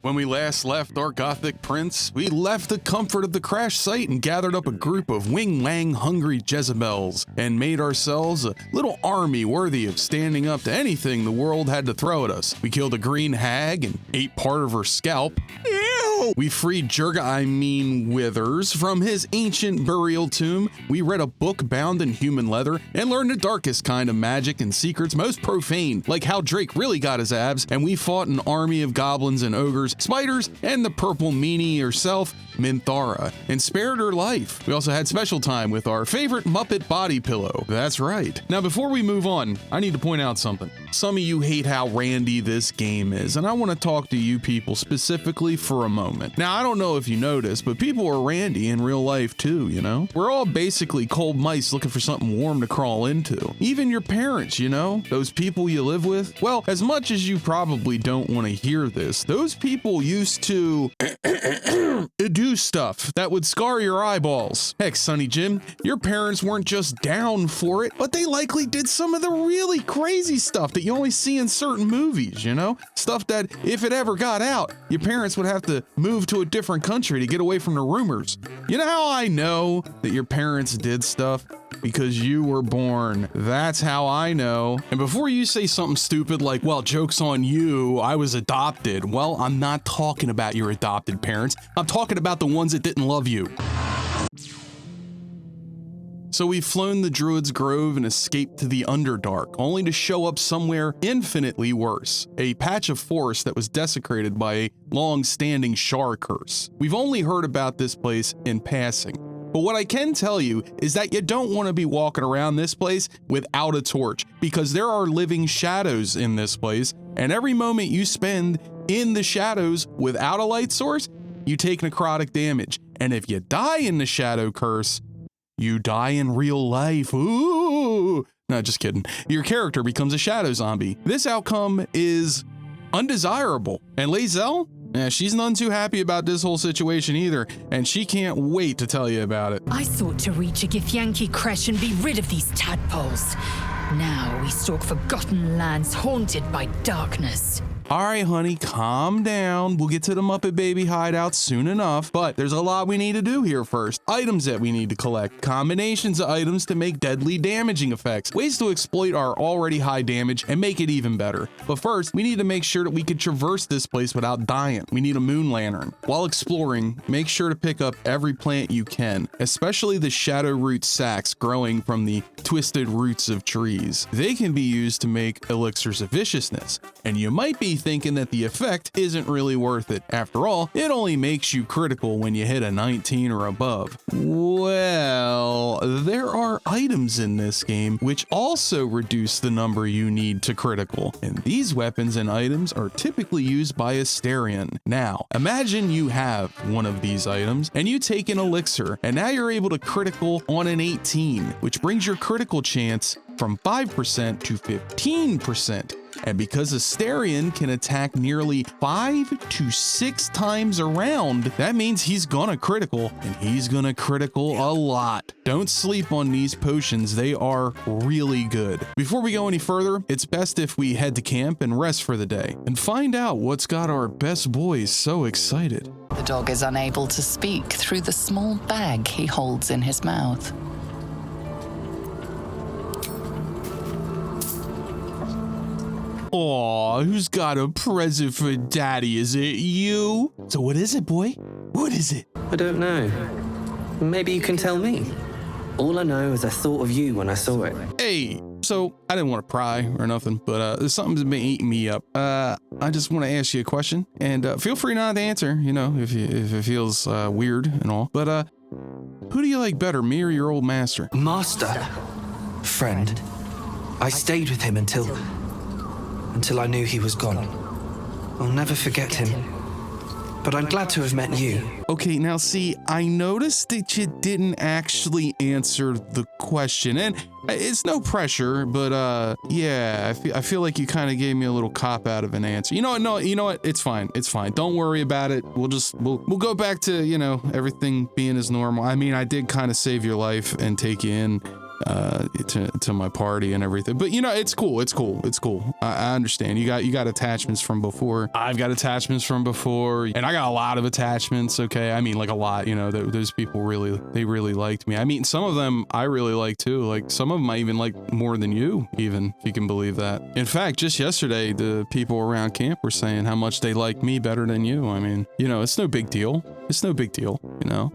When we last left our Gothic prince, we left the comfort of the crash site and gathered up a group of wing-wang hungry Jezebels and made ourselves a little army worthy of standing up to anything the world had to throw at us. We killed a green hag and ate part of her scalp. Ew! We freed Withers from his ancient burial tomb. We read a book bound in human leather and learned the darkest kind of magic and secrets most profane, like how Drake really got his abs, and we fought an army of goblins and ogres, spiders, and the purple meanie herself, Minthara, and spared her life. We also had special time with our favorite Muppet body pillow. That's right. Now, before we move on, I need to point out something. Some of you hate how randy this game is, and I want to talk to you people specifically for a moment. Now, I don't know if you noticed, but people are randy in real life too, you know? We're all basically cold mice looking for something warm to crawl into. Even your parents, you know? Those people you live with? Well, as much as you probably don't want to hear this, those people used to do stuff that would scar your eyeballs. Heck, Sonny Jim, your parents weren't just down for it, but they likely did some of the really crazy stuff that you only see in certain movies, you know? Stuff that, if it ever got out, your parents would have to move to a different country to get away from the rumors. You know how I know that your parents did stuff? Because you were born. That's how I know. And before you say something stupid like, well, joke's on you, I was adopted. Well, I'm not talking about your adopted parents. I'm talking about the ones that didn't love you. So we've flown the Druid's Grove and escaped to the Underdark, only to show up somewhere infinitely worse, a patch of forest that was desecrated by a long-standing Shar curse. We've only heard about this place in passing, but what I can tell you is that you don't want to be walking around this place without a torch, because there are living shadows in this place, and every moment you spend in the shadows without a light source, you take necrotic damage, and if you die in the shadow curse, you die in real life. Ooh! No, just kidding. Your character becomes a shadow zombie. This outcome is undesirable. And Lae'zel? She's none too happy about this whole situation either, and she can't wait to tell you about it. I sought to reach a Githyanki creche and be rid of these tadpoles. Now we stalk forgotten lands haunted by darkness. All right, honey, calm down. We'll get to the Muppet Baby hideout soon enough, but there's a lot we need to do here first. Items that we need to collect, combinations of items to make deadly damaging effects, ways to exploit our already high damage and make it even better. But first, we need to make sure that we can traverse this place without dying. We need a moon lantern. While exploring, make sure to pick up every plant you can, especially the shadow root sacs growing from the twisted roots of trees. They can be used to make elixirs of viciousness, and you might be thinking that the effect isn't really worth it. After all, it only makes you critical when you hit a 19 or above. Well, there are items in this game which also reduce the number you need to critical, and these weapons and items are typically used by Asterion. Now, imagine you have one of these items and you take an elixir, and now you're able to critical on an 18, which brings your critical chance from 5% to 15%. And because Asterion can attack nearly 5 to 6 times around, that means he's gonna critical, and he's gonna critical a lot. Don't sleep on these potions, they are really good. Before we go any further, it's best if we head to camp and rest for the day, and find out what's got our best boys so excited. The dog is unable to speak through the small bag he holds in his mouth. Aw, who's got a present for Daddy? Is it you? So what is it, boy? What is it? I don't know. Maybe you can tell me. All I know is I thought of you when I saw it. Hey, so I didn't want to pry or nothing, but something's been eating me up. I just want to ask you a question, and feel free not to answer, you know, if it feels weird and all. But who do you like better, me or your old master? Master. Friend. I stayed with him until I knew he was gone. I'll never forget him. But I'm glad to have met you. Okay, now see, I noticed that you didn't actually answer the question, and it's no pressure, but yeah, I feel like you kind of gave me a little cop out of an answer. You know what? No, you know what? It's fine. It's fine. Don't worry about it. We'll go back to, you know, everything being as normal. I mean, I did kind of save your life and take you in to my party and everything. But you know, it's cool. I understand. You got attachments from before. I've got attachments from before, and I got a lot of attachments. Okay, I mean, like a lot. You know, those people really liked me. I mean, some of them I really like too. Like some of them I even like more than you, even, if you can believe that. In fact, just yesterday, the people around camp were saying how much they like me better than you. I mean, you know, it's no big deal. You know.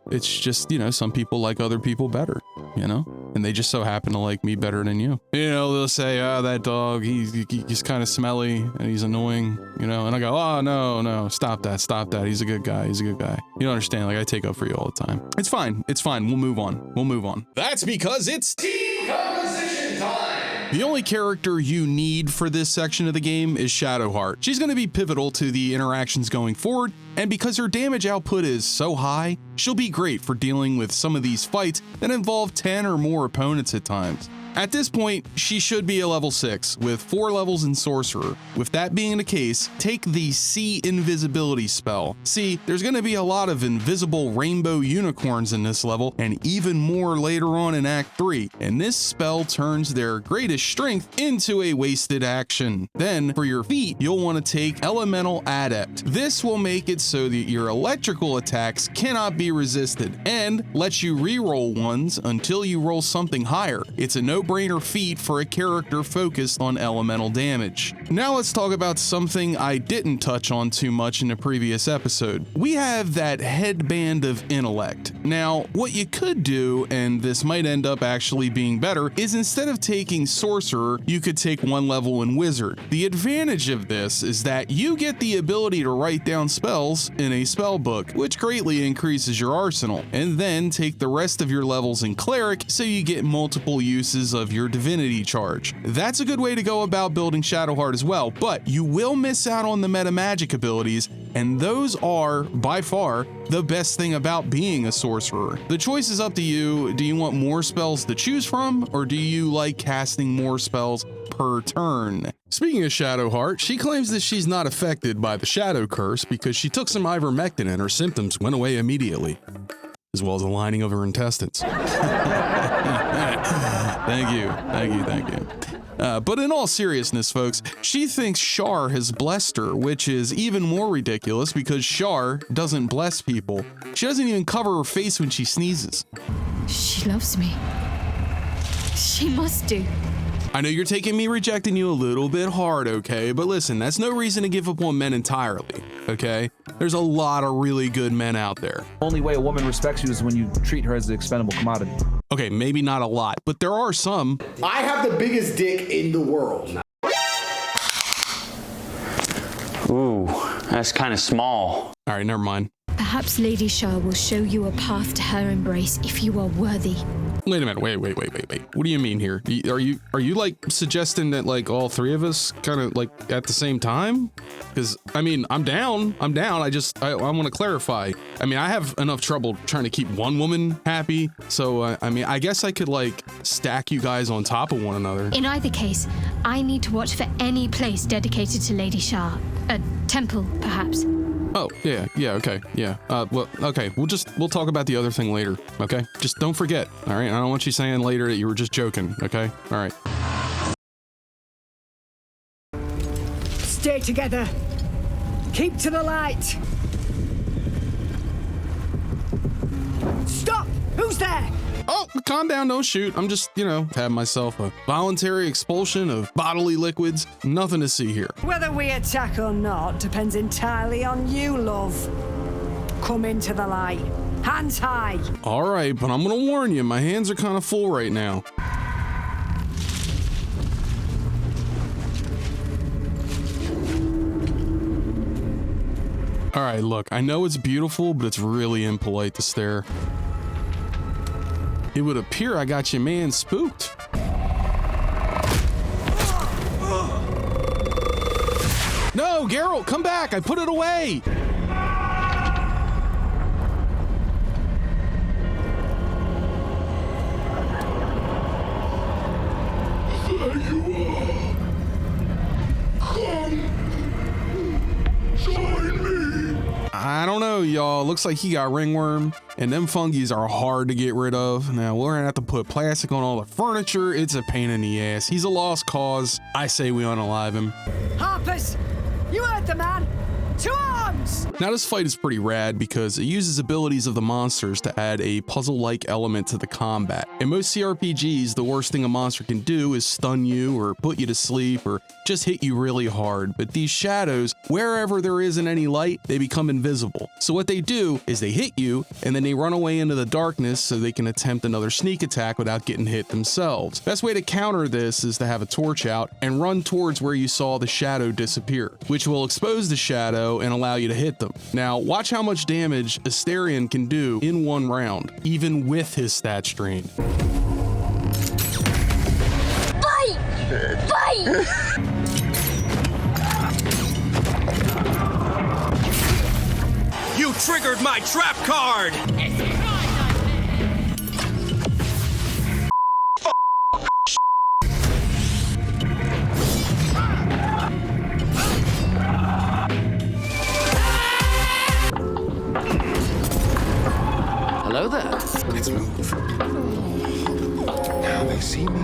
It's just, you know, some people like other people better, you know, and they just so happen to like me better than you. You know, they'll say, oh, that dog, he's kind of smelly and he's annoying, you know, and I go, oh, no, stop that. He's a good guy. You don't understand. Like, I take up for you all the time. It's fine. We'll move on. That's because it's team composition time. The only character you need for this section of the game is Shadowheart. She's going to be pivotal to the interactions going forward, and because her damage output is so high, she'll be great for dealing with some of these fights that involve 10 or more opponents at times. At this point, she should be a level 6 with 4 levels in Sorcerer. With that being the case, take the See Invisibility spell. See, there's going to be a lot of invisible rainbow unicorns in this level, and even more later on in Act 3, and this spell turns their greatest strength into a wasted action. Then, for your feat, you'll want to take Elemental Adept. This will make it so that your electrical attacks cannot be resisted, and lets you reroll ones until you roll something higher. It's a no-brainer feat for a character focused on elemental damage. Now let's talk about something I didn't touch on too much in the previous episode. We have that Headband of Intellect. Now, what you could do, and this might end up actually being better, is instead of taking Sorcerer, you could take 1 level in Wizard. The advantage of this is that you get the ability to write down spells in a spell book, which greatly increases your arsenal, and then take the rest of your levels in Cleric so you get multiple uses of your divinity charge. That's a good way to go about building Shadowheart as well, but you will miss out on the meta magic abilities, and those are, by far, the best thing about being a sorcerer. The choice is up to you. Do you want more spells to choose from, or do you like casting more spells per turn? Speaking of Shadowheart, she claims that she's not affected by the Shadow Curse because she took some ivermectin and her symptoms went away immediately, as well as the lining of her intestines. Thank you. But in all seriousness, folks, she thinks Shar has blessed her, which is even more ridiculous because Shar doesn't bless people. She doesn't even cover her face when she sneezes. She loves me. She must do. I know you're taking me rejecting you a little bit hard, okay? But listen, that's no reason to give up on men entirely, okay? There's a lot of really good men out there. Only way a woman respects you is when you treat her as an expendable commodity. Okay, maybe not a lot, but there are some. I have the biggest dick in the world. Ooh, that's kind of small. All right, never mind. Perhaps Lady Shah will show you a path to her embrace if you are worthy. Wait a minute, wait. What do you mean here? Are you like suggesting that like all 3 of us kind of like at the same time? Because I mean, I'm down. I want to clarify. I mean, I have enough trouble trying to keep one woman happy. So I mean, I guess I could like stack you guys on top of one another. In either case, I need to watch for any place dedicated to Lady Shah. A temple, perhaps. Oh, yeah, okay, yeah. Well, okay, we'll talk about the other thing later, okay? Just don't forget, all right? I don't want you saying later that you were just joking, okay? All right. Stay together. Keep to the light. Stop! Who's there? Oh, calm down, don't shoot. I'm just, having myself a voluntary expulsion of bodily liquids. Nothing to see here. Whether we attack or not depends entirely on you, love. Come into the light. Hands high. All right, but I'm gonna warn you, my hands are kind of full right now. All right, look, I know it's beautiful, but it's really impolite to stare. It would appear I got your man spooked. No, Geralt, come back. I put it away. There you are. Come. Join me. I don't know, y'all. Looks like he got ringworm, and them fungies are hard to get rid of. Now, we're gonna have to put plastic on all the furniture. It's a pain in the ass. He's a lost cause. I say we unalive him. Harpers, you heard the man. To arms! Now, this fight is pretty rad because it uses abilities of the monsters to add a puzzle-like element to the combat. In most CRPGs, the worst thing a monster can do is stun you or put you to sleep or just hit you really hard. But these shadows, wherever there isn't any light, they become invisible. So what they do is they hit you and then they run away into the darkness so they can attempt another sneak attack without getting hit themselves. Best way to counter this is to have a torch out and run towards where you saw the shadow disappear, which will expose the shadow and allow you to hit them. Now, watch how much damage Asterion can do in one round, even with his stats drained. Fight! Fight! You triggered my trap card! Hello there. Let's move. Now they see me.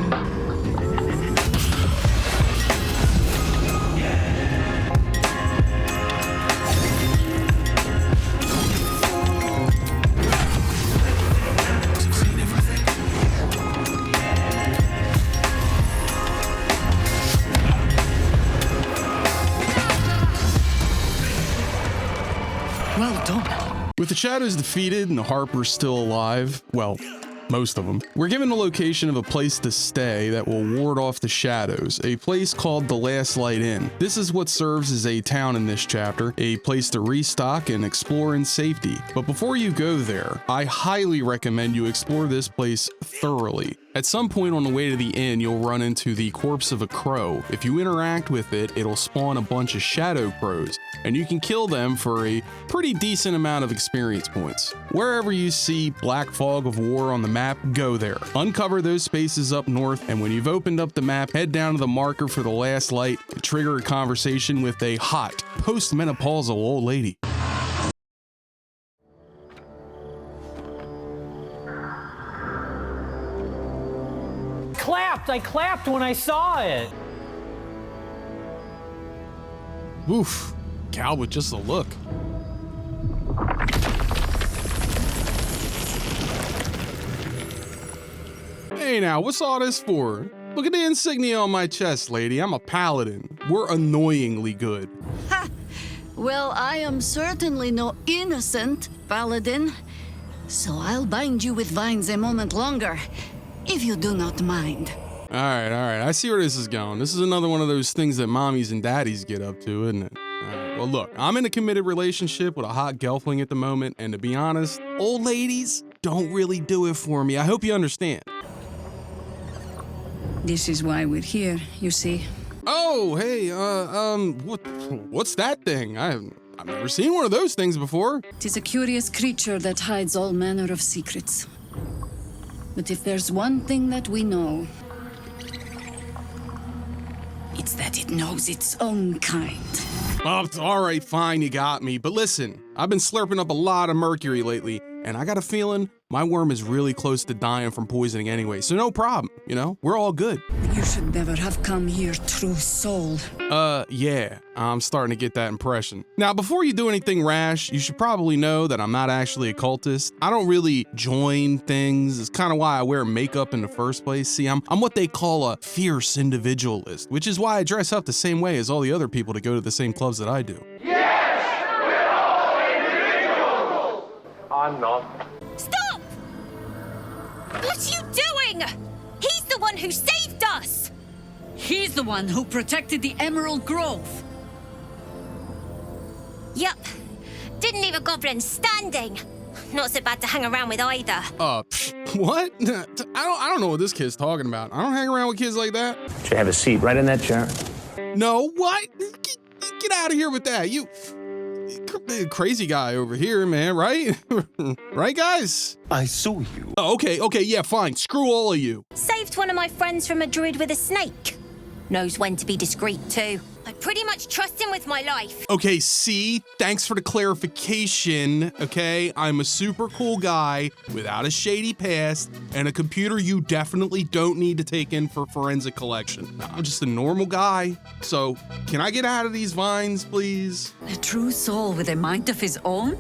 Well done. With the shadows defeated and the Harpers still alive, well, most of them, we're given the location of a place to stay that will ward off the shadows, a place called the Last Light Inn. This is what serves as a town in this chapter, a place to restock and explore in safety. But before you go there, I highly recommend you explore this place thoroughly. At some point on the way to the inn, you'll run into the corpse of a crow. If you interact with it, it'll spawn a bunch of shadow crows, and you can kill them for a pretty decent amount of experience points. Wherever you see Black Fog of War on the map, go there. Uncover those spaces up north, and when you've opened up the map, head down to the marker for the last light to trigger a conversation with a hot, post-menopausal old lady. I clapped when I saw it. Oof, Cal with just a look. Hey now, what's all this for? Look at the insignia on my chest, lady. I'm a paladin. We're annoyingly good. Ha! Well, I am certainly no innocent paladin, so I'll bind you with vines a moment longer, if you do not mind. All right. I see where this is going. This is another one of those things that mommies and daddies get up to, isn't it? All right, well, look, I'm in a committed relationship with a hot gelfling at the moment, and to be honest, old ladies don't really do it for me. I hope you understand. This is why we're here, you see. Oh, hey, what's that thing? I've never seen one of those things before. It is a curious creature that hides all manner of secrets. But if there's one thing that we know, it's that it knows its own kind. Oh, all right, fine, you got me. But listen, I've been slurping up a lot of mercury lately, and I got a feeling my worm is really close to dying from poisoning anyway, so no problem, you know? We're all good. You should never have come here, true soul. Yeah, I'm starting to get that impression. Now, before you do anything rash, you should probably know that I'm not actually a cultist. I don't really join things. It's kind of why I wear makeup in the first place. See, I'm what they call a fierce individualist, which is why I dress up the same way as all the other people that go to the same clubs that I do. Yes! We're all individuals! I'm not. Stop! What are you doing? He's the one who saved us! He's the one who protected the Emerald Grove. Yup. Didn't leave a goblin standing. Not so bad to hang around with either. What? I don't know what this kid's talking about. I don't hang around with kids like that. Should have a seat right in that chair. No, what? Get out of here with that. You crazy guy over here, man, right? Right, guys? I saw you. Oh, okay, yeah, fine. Screw all of you. Saved one of my friends from a druid with a snake. Knows when to be discreet, too. I pretty much trust him with my life. Okay, see? Thanks for the clarification, okay? I'm a super cool guy without a shady past and a computer you definitely don't need to take in for forensic collection. I'm just a normal guy, so can I get out of these vines, please? A true soul with a mind of his own?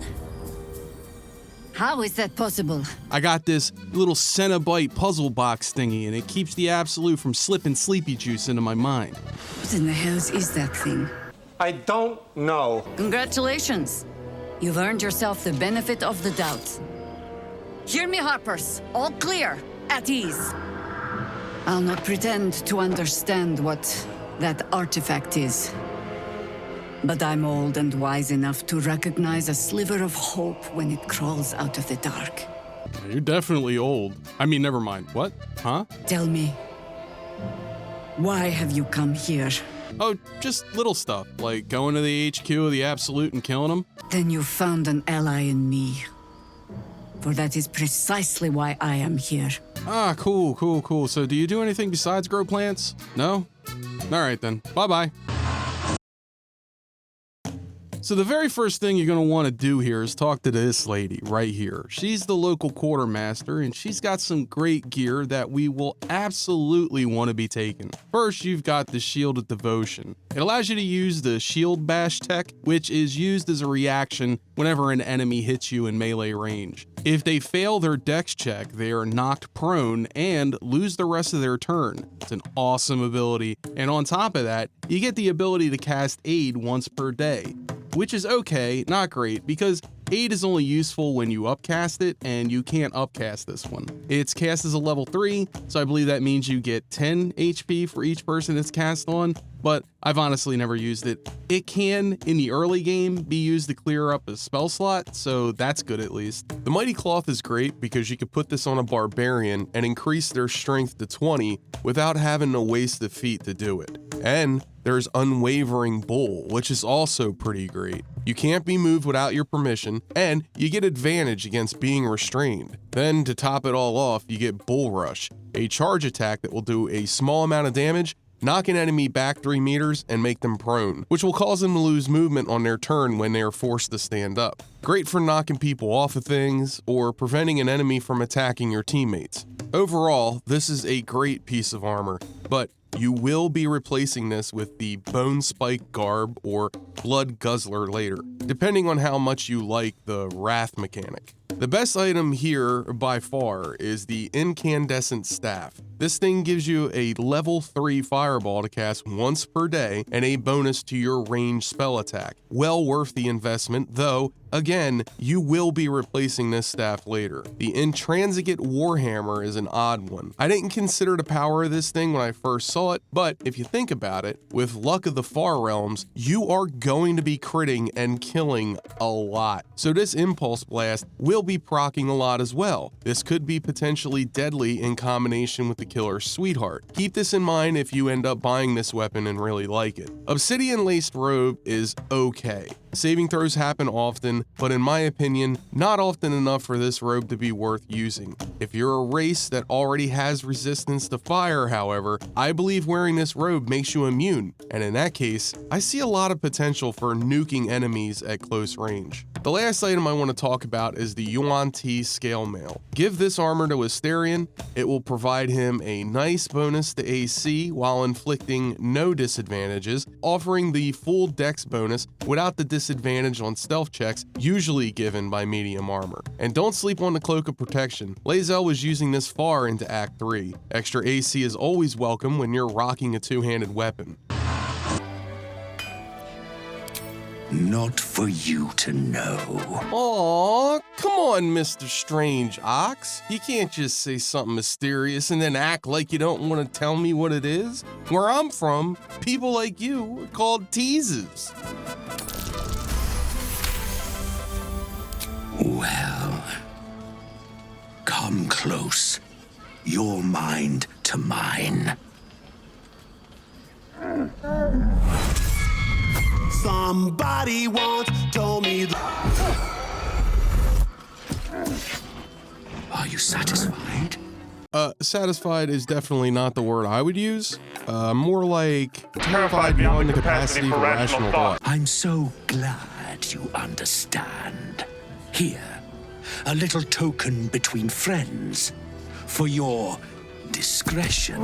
How is that possible? I got this little Cenobite puzzle box thingy, and it keeps the Absolute from slipping sleepy juice into my mind. What in the hells is that thing? I don't know. Congratulations. You've earned yourself the benefit of the doubt. Hear me, Harpers. All clear. At ease. I'll not pretend to understand what that artifact is. But I'm old and wise enough to recognize a sliver of hope when it crawls out of the dark. You're definitely old. I mean, never mind. What? Huh? Tell me, why have you come here? Oh, just little stuff, like going to the HQ of the Absolute and killing them. Then you found an ally in me. For that is precisely why I am here. Ah, cool. So do you do anything besides grow plants? No? All right then. Bye-bye. So the very first thing you're going to want to do here is talk to this lady right here. She's the local quartermaster, and she's got some great gear that we will absolutely want to be taking. First, you've got the Shield of Devotion. It allows you to use the Shield Bash tech, which is used as a reaction whenever an enemy hits you in melee range. If they fail their dex check, they are knocked prone and lose the rest of their turn. It's an awesome ability, and on top of that, you get the ability to cast Aid once per day. Which is okay, not great, because Aid is only useful when you upcast it, and you can't upcast this one. It's cast as a level 3, so I believe that means you get 10 HP for each person it's cast on, but I've honestly never used it. It can, in the early game, be used to clear up a spell slot, so that's good at least. The Mighty Cloth is great because you could put this on a Barbarian and increase their strength to 20 without having to waste a feat to do it. And there's Unwavering Bull, which is also pretty great. You can't be moved without your permission, and you get advantage against being restrained. Then, to top it all off, you get Bull Rush, a charge attack that will do a small amount of damage, knock an enemy back 3 meters, and make them prone, which will cause them to lose movement on their turn when they are forced to stand up. Great for knocking people off of things, or preventing an enemy from attacking your teammates. Overall, this is a great piece of armor, but you will be replacing this with the Bone Spike Garb or Blood Guzzler later, depending on how much you like the Wrath mechanic. The best item here, by far, is the Incandescent Staff. This thing gives you a level 3 fireball to cast once per day and a bonus to your ranged spell attack. Well worth the investment, though, again, you will be replacing this staff later. The Intransigent Warhammer is an odd one. I didn't consider the power of this thing when I first saw it, but if you think about it, with Luck of the Far Realms, you are going to be critting and killing a lot. So this Impulse Blast will be proccing a lot as well. This could be potentially deadly in combination with the Killer's Sweetheart. Keep this in mind if you end up buying this weapon and really like it. Obsidian Laced Robe is okay. Saving throws happen often, but in my opinion, not often enough for this robe to be worth using. If you're a race that already has resistance to fire, however, I believe wearing this robe makes you immune, and in that case, I see a lot of potential for nuking enemies at close range. The last item I want to talk about is the Yuan Ti Scale Mail. Give this armor to Asterion, it will provide him a nice bonus to AC while inflicting no disadvantages, offering the full dex bonus without the disadvantage on stealth checks usually given by medium armor. And don't sleep on the Cloak of Protection. Lae'zel was using this far into Act 3. Extra AC is always welcome when you're rocking a two-handed weapon. Not for you to know. Aw, come on, Mr. Strange Ox. You can't just say something mysterious and then act like you don't want to tell me what it is. Where I'm from, people like you are called teases. Well, come close. Your mind to mine. Somebody once told me Are you satisfied? Satisfied is definitely not the word I would use. More like terrified beyond the capacity for rational thought. I'm so glad you understand. Here, a little token between friends for your discretion.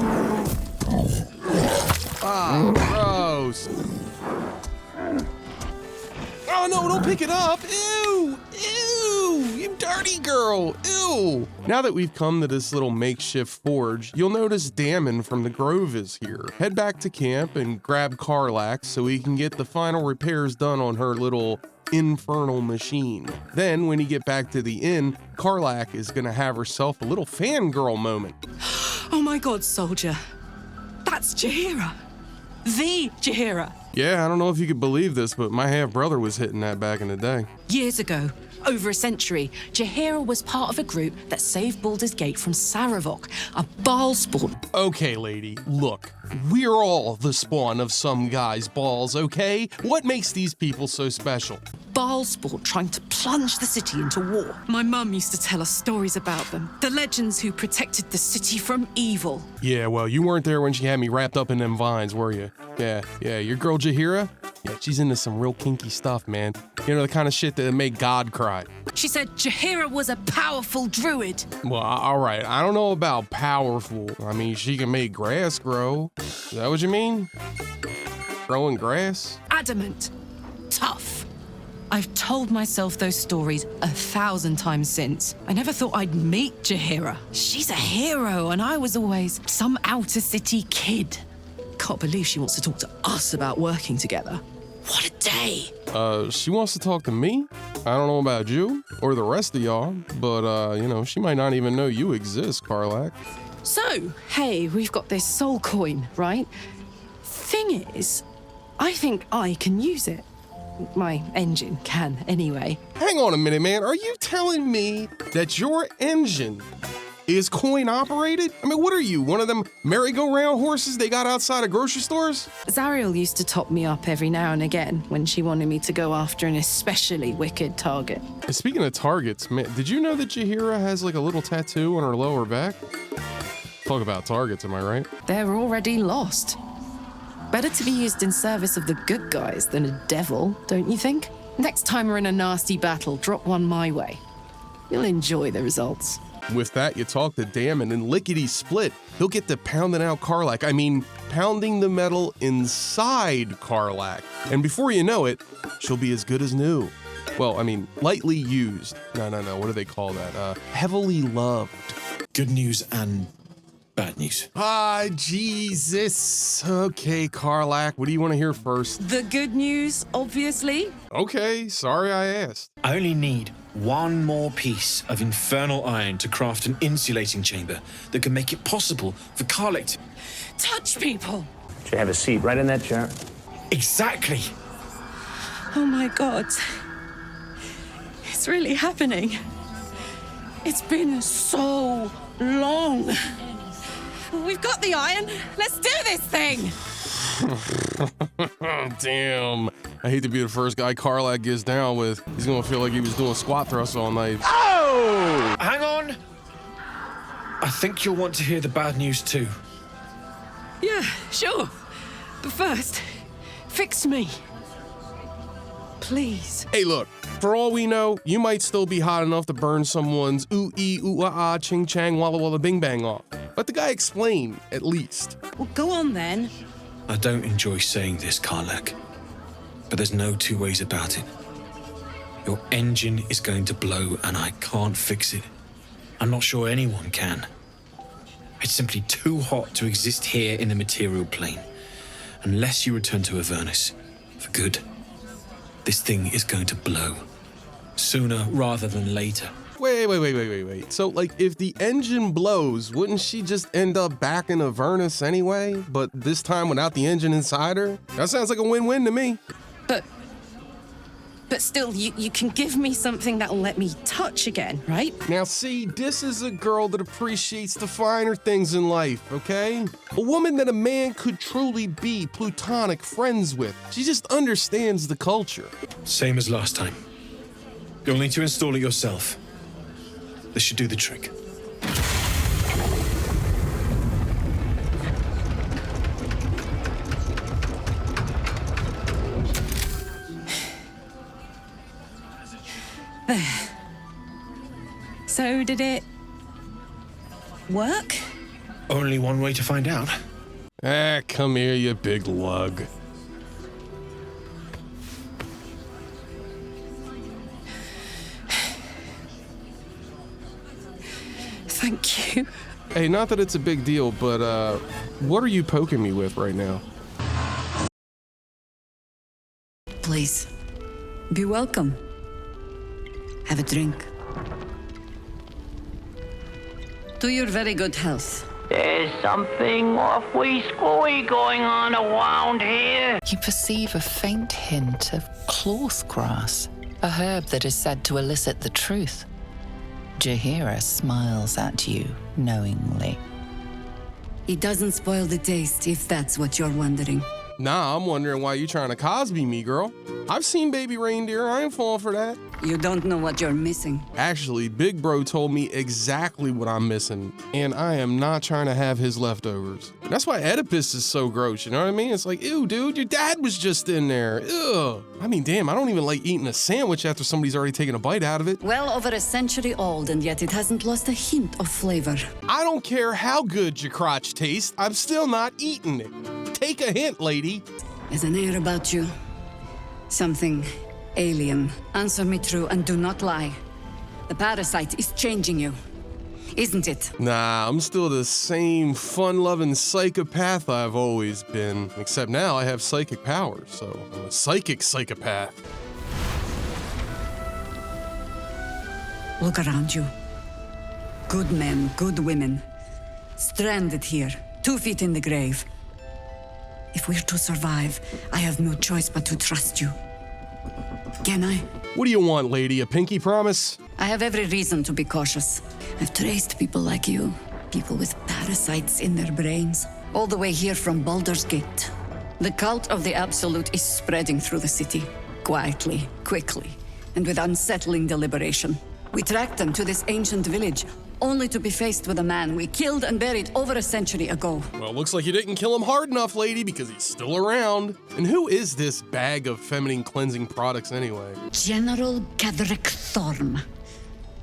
Ah, gross. Oh no, don't pick it up. Ew, ew, you dirty girl, ew. Now that we've come to this little makeshift forge, you'll notice Damon from the Grove is here. Head back to camp and grab Karlak so we can get the final repairs done on her little infernal machine. Then when you get back to the inn, Karlak is gonna have herself a little fangirl moment. Oh my god, soldier. That's Jaheira. The Jaheira. Yeah, I don't know if you could believe this, but my half-brother was hitting that back in the day. Years ago, over a century, Jaheira was part of a group that saved Baldur's Gate from Saravok, a Baal spawn. Okay, lady, look. We're all the spawn of some guy's balls, okay? What makes these people so special? Baal spawn trying to plunge the city into war. My mum used to tell us stories about them. The legends who protected the city from evil. Yeah, well, you weren't there when she had me wrapped up in them vines, were you? Yeah, your girl Jaheira? Yeah, she's into some real kinky stuff, man. You know, the kind of shit that make God cry. She said Jaheira was a powerful druid. Well, all right, I don't know about powerful. I mean, she can make grass grow. Is that what you mean? Growing grass? Adamant. Tough. I've told myself those stories 1,000 times since. I never thought I'd meet Jaheira. She's a hero, and I was always some outer city kid. Can't believe she wants to talk to us about working together. What a day! She wants to talk to me? I don't know about you, or the rest of y'all, but, you know, she might not even know you exist, Karlak. So, hey, we've got this soul coin, right? Thing is, I think I can use it. My engine can, anyway. Hang on a minute, man. Are you telling me that your engine is coin operated? I mean, what are you, one of them merry-go-round horses they got outside of grocery stores? Zariel used to top me up every now and again when she wanted me to go after an especially wicked target. And speaking of targets, man, did you know that Jaheira has like a little tattoo on her lower back? Talk about targets, am I right? They're already lost. Better to be used in service of the good guys than a devil, don't you think? Next time we're in a nasty battle, drop one my way. You'll enjoy the results. With that, you talk to Damon and lickety-split. He'll get to pounding out Karlak. I mean, pounding the metal inside Karlak. And before you know it, she'll be as good as new. Well, I mean, lightly used. No, what do they call that? Heavily loved. Good news and bad news. Ah, Jesus. Okay, Karlak, what do you want to hear first? The good news, obviously. Okay, sorry I asked. I only need one more piece of infernal iron to craft an insulating chamber that can make it possible for Karlak to touch people. Should have a seat right in that chair. Exactly. Oh my God. It's really happening. It's been so long. We've got the iron. Let's do this thing. Damn. I hate to be the first guy Karlak gets down with. He's gonna feel like he was doing squat thrusts all night. Oh! Hang on. I think you'll want to hear the bad news too. Yeah, sure. But first, fix me. Please. Hey, look. For all we know, you might still be hot enough to burn someone's ooh-ee, ooh-ah-ah, ching-chang, walla-walla, bing-bang off. Let the guy explain, at least. Well, go on then. I don't enjoy saying this, Karlak, but there's no two ways about it. Your engine is going to blow and I can't fix it. I'm not sure anyone can. It's simply too hot to exist here in the material plane. Unless you return to Avernus for good, this thing is going to blow. Sooner rather than later. Wait. So, like, if the engine blows, wouldn't she just end up back in Avernus anyway? But this time without the engine inside her? That sounds like a win-win to me. But still, you can give me something that'll let me touch again, right? Now see, this is a girl that appreciates the finer things in life, okay? A woman that a man could truly be platonic friends with. She just understands the culture. Same as last time. You'll need to install it yourself. This should do the trick. So did it work? Only one way to find out. Ah, come here, you big lug. Thank you. Hey, not that it's a big deal, but what are you poking me with right now? Please, be welcome. Have a drink. To your very good health. There's something awfully screwy going on around here. You perceive a faint hint of cloth grass, a herb that is said to elicit the truth. Jaheira smiles at you knowingly. It doesn't spoil the taste, if that's what you're wondering. Nah, I'm wondering why you trying to Cosby me, girl. I've seen baby reindeer. I ain't falling for that. You don't know what you're missing. Actually, Big Bro told me exactly what I'm missing, and I am not trying to have his leftovers. That's why Oedipus is so gross, you know what I mean? It's like, ew, dude, your dad was just in there. Ugh. I mean, damn, I don't even like eating a sandwich after somebody's already taken a bite out of it. Well over a century old, and yet it hasn't lost a hint of flavor. I don't care how good your crotch tastes, I'm still not eating it. Take a hint, lady. There's an air about you. Something alien. Answer me true and do not lie. The parasite is changing you, isn't it? Nah, I'm still the same fun-loving psychopath I've always been. Except now I have psychic powers, so I'm a psychic psychopath. Look around you. Good men, good women. Stranded here, 2 feet in the grave. If we're to survive, I have no choice but to trust you. Can I? What do you want, lady? A pinky promise? I have every reason to be cautious. I've traced people like you, people with parasites in their brains, all the way here from Baldur's Gate. The cult of the Absolute is spreading through the city, quietly, quickly, and with unsettling deliberation. We tracked them to this ancient village, only to be faced with a man we killed and buried over a century ago. Well, looks like you didn't kill him hard enough, lady, because he's still around. And who is this bag of feminine cleansing products anyway? General Ketherick Thorm.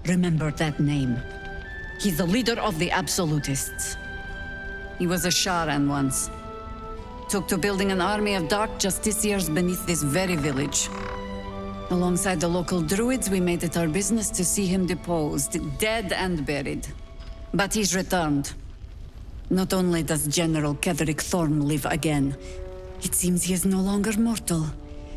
Remember that name. He's the leader of the Absolutists. He was a Sharan once. Took to building an army of dark justiciars beneath this very village. Alongside the local druids, we made it our business to see him deposed, dead and buried. But he's returned. Not only does General Ketherick Thorm live again, it seems he is no longer mortal.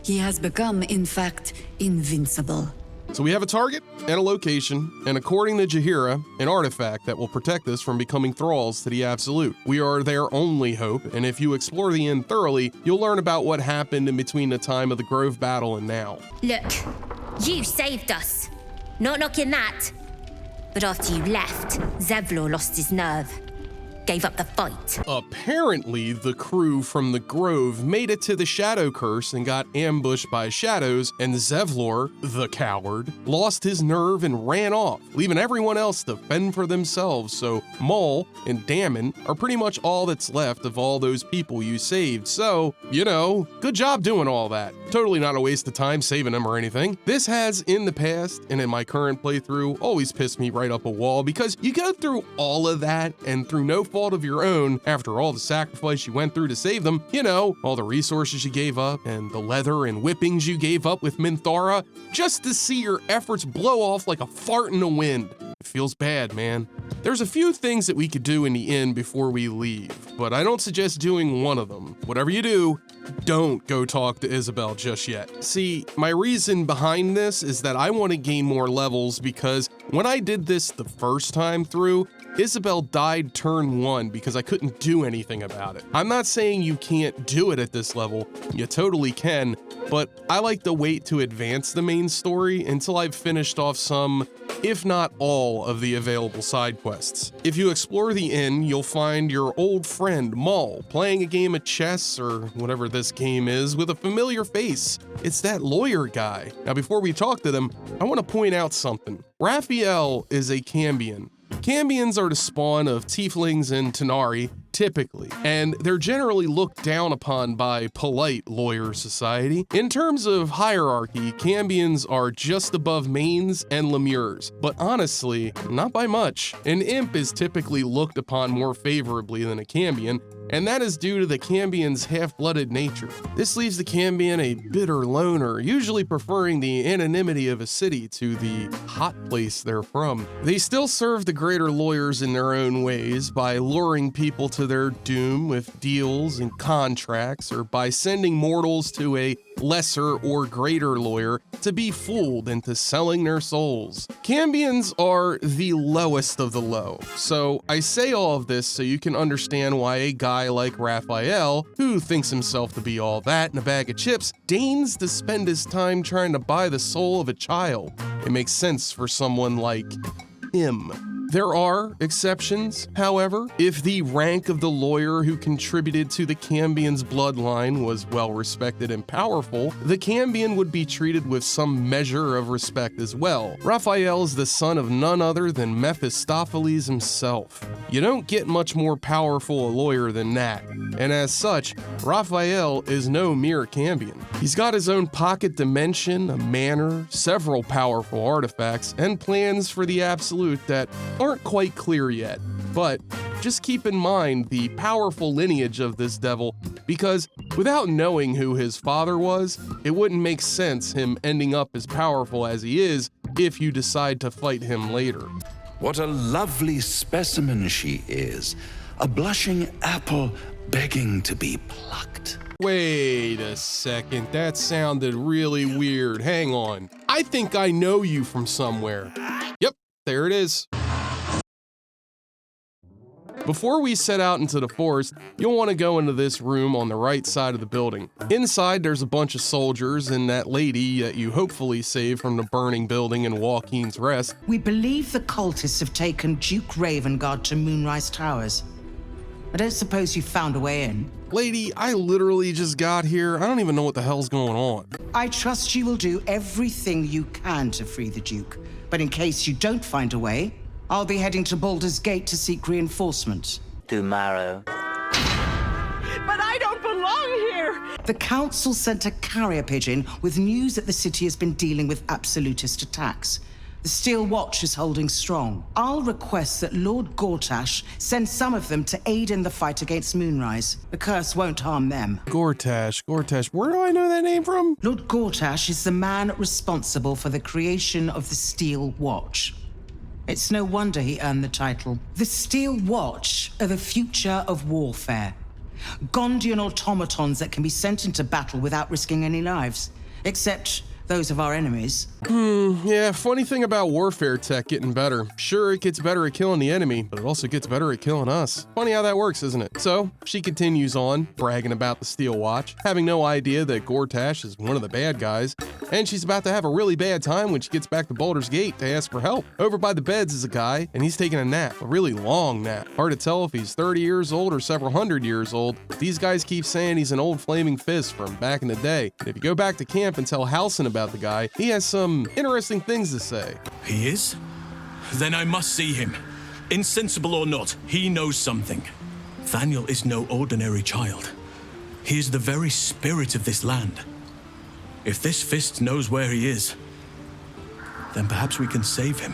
He has become, in fact, invincible. So we have a target and a location, and according to Jaheira, an artifact that will protect us from becoming thralls to the Absolute. We are their only hope, and if you explore the inn thoroughly, you'll learn about what happened in between the time of the Grove battle and now. Look, you saved us. Not knocking that. But after you left, Zevlor lost his nerve. Gave up the fight. Apparently, the crew from the Grove made it to the Shadow Curse and got ambushed by shadows, and Zevlor, the coward, lost his nerve and ran off, leaving everyone else to fend for themselves. So Maul and Damon are pretty much all that's left of all those people you saved. So, you know, good job doing all that. Totally not a waste of time saving them or anything. This has, in the past and in my current playthrough, always pissed me right up a wall because you go through all of that and through no fault of your own, after all the sacrifice you went through to save them, you know, all the resources you gave up and the leather and whippings you gave up with Minthara, just to see your efforts blow off like a fart in the wind. It feels bad, man. There's a few things that we could do in the inn before we leave, but I don't suggest doing one of them. Whatever you do, don't go talk to Isabel just yet. See, my reason behind this is that I want to gain more levels because when I did this the first time through, Isabel died turn 1 because I couldn't do anything about it. I'm not saying you can't do it at this level, you totally can, but I like to wait to advance the main story until I've finished off some, if not all, of the available side quests. If you explore the inn, you'll find your old friend Maul playing a game of chess or whatever this game is with a familiar face. It's that lawyer guy. Now before we talk to them, I want to point out something. Raphael is a Cambion. Cambions are the spawn of Tieflings and Tenari, typically, and they're generally looked down upon by polite lawyer society. In terms of hierarchy, Cambions are just above mains and lemures, but honestly, not by much. An imp is typically looked upon more favorably than a Cambion, and that is due to the Cambion's half-blooded nature. This leaves the Cambion a bitter loner, usually preferring the anonymity of a city to the hot place they're from. They still serve the greater lawyers in their own ways by luring people to their doom with deals and contracts, or by sending mortals to a lesser or greater lawyer to be fooled into selling their souls. Cambions are the lowest of the low, so I say all of this so you can understand why a guy like Raphael, who thinks himself to be all that in a bag of chips, deigns to spend his time trying to buy the soul of a child. It makes sense for someone like him. There are exceptions, however. If the rank of the lawyer who contributed to the Cambion's bloodline was well respected and powerful, the Cambion would be treated with some measure of respect as well. Raphael is the son of none other than Mephistopheles himself. You don't get much more powerful a lawyer than that, and as such, Raphael is no mere Cambion. He's got his own pocket dimension, a manor, several powerful artifacts, and plans for the absolute that aren't quite clear yet. But just keep in mind the powerful lineage of this devil, because without knowing who his father was, it wouldn't make sense him ending up as powerful as he is if you decide to fight him later. What a lovely specimen she is. A blushing apple begging to be plucked. Wait a second, that sounded really weird. Hang on. I think I know you from somewhere. Yep, there it is. Before we set out into the forest, you'll want to go into this room on the right side of the building. Inside, there's a bunch of soldiers and that lady that you hopefully saved from the burning building in Joaquin's Rest. We believe the cultists have taken Duke Ravengard to Moonrise Towers. I don't suppose you found a way in. Lady, I literally just got here. I don't even know what the hell's going on. I trust you will do everything you can to free the Duke. But in case you don't find a way, I'll be heading to Baldur's Gate to seek reinforcements. Tomorrow. But I don't belong here! The Council sent a carrier pigeon with news that the city has been dealing with absolutist attacks. The Steel Watch is holding strong. I'll request that Lord Gortash send some of them to aid in the fight against Moonrise. The curse won't harm them. Gortash, where do I know that name from? Lord Gortash is the man responsible for the creation of the Steel Watch. It's no wonder he earned the title. The Steel Watch are the future of warfare. Gondian automatons that can be sent into battle without risking any lives. Except those of our enemies. Yeah, funny thing about warfare tech getting better. Sure, it gets better at killing the enemy, but it also gets better at killing us. Funny how that works, isn't it? So, she continues on, bragging about the Steel Watch, having no idea that Gortash is one of the bad guys, and she's about to have a really bad time when she gets back to Baldur's Gate to ask for help. Over by the beds is a guy, and he's taking a nap, a really long nap. Hard to tell if he's 30 years old or several hundred years old. These guys keep saying he's an old flaming fist from back in the day. And if you go back to camp and tell Halsin about the guy, he has some interesting things to say. He is? Then I must see him. Insensible or not, he knows something. Thaniel is no ordinary child. He is the very spirit of this land. If this fist knows where he is, then perhaps we can save him.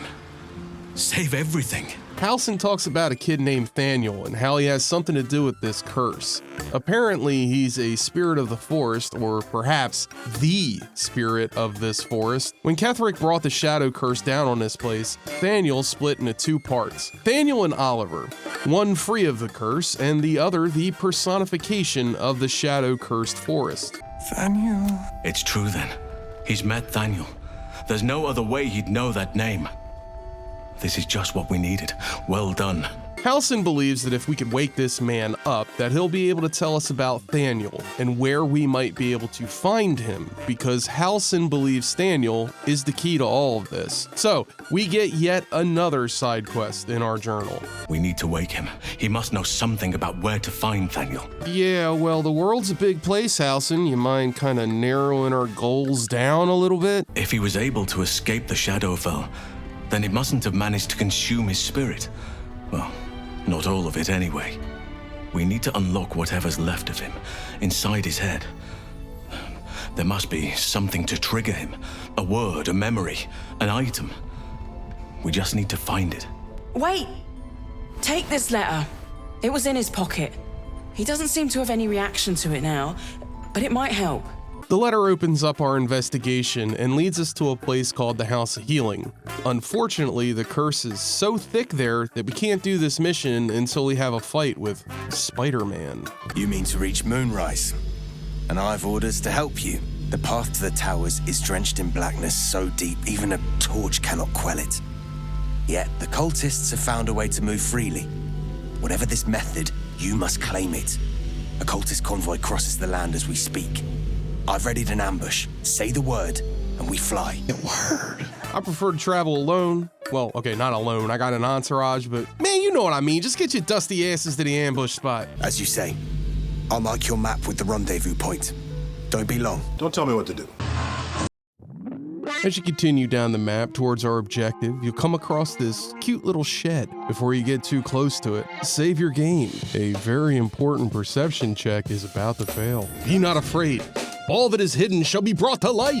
Save everything. Halsin talks about a kid named Thaniel and how he has something to do with this curse. Apparently, he's a spirit of the forest, or perhaps the spirit of this forest. When Ketheric brought the shadow curse down on this place, Thaniel split into two parts. Thaniel and Oliver, one free of the curse, and the other the personification of the shadow-cursed forest. Thaniel. It's true then. He's met Thaniel. There's no other way he'd know that name. This is just what we needed. Well done. Halsin believes that if we could wake this man up, that he'll be able to tell us about Thaniel and where we might be able to find him, because Halsin believes Thaniel is the key to all of this. So, we get yet another side quest in our journal. We need to wake him. He must know something about where to find Thaniel. Yeah, well, the world's a big place, Halsin. You mind kind of narrowing our goals down a little bit? If he was able to escape the Shadowfell, then it mustn't have managed to consume his spirit. Well, not all of it anyway. We need to unlock whatever's left of him, inside his head. There must be something to trigger him. A word, a memory, an item. We just need to find it. Wait! Take this letter. It was in his pocket. He doesn't seem to have any reaction to it now, but it might help. The letter opens up our investigation and leads us to a place called the House of Healing. Unfortunately, the curse is so thick there that we can't do this mission until we have a fight with Spider-Man. You mean to reach Moonrise? And I've orders to help you. The path to the towers is drenched in blackness so deep even a torch cannot quell it. Yet the cultists have found a way to move freely. Whatever this method, you must claim it. A cultist convoy crosses the land as we speak. I've readied an ambush. Say the word, and we fly. The word. I prefer to travel alone. Well, okay, not alone. I got an entourage, but man, you know what I mean. Just get your dusty asses to the ambush spot. As you say, I'll mark your map with the rendezvous point. Don't be long. Don't tell me what to do. As you continue down the map towards our objective, you'll come across this cute little shed. Before you get too close to it, save your game. A very important perception check is about to fail. Be not afraid. All that is hidden shall be brought to light.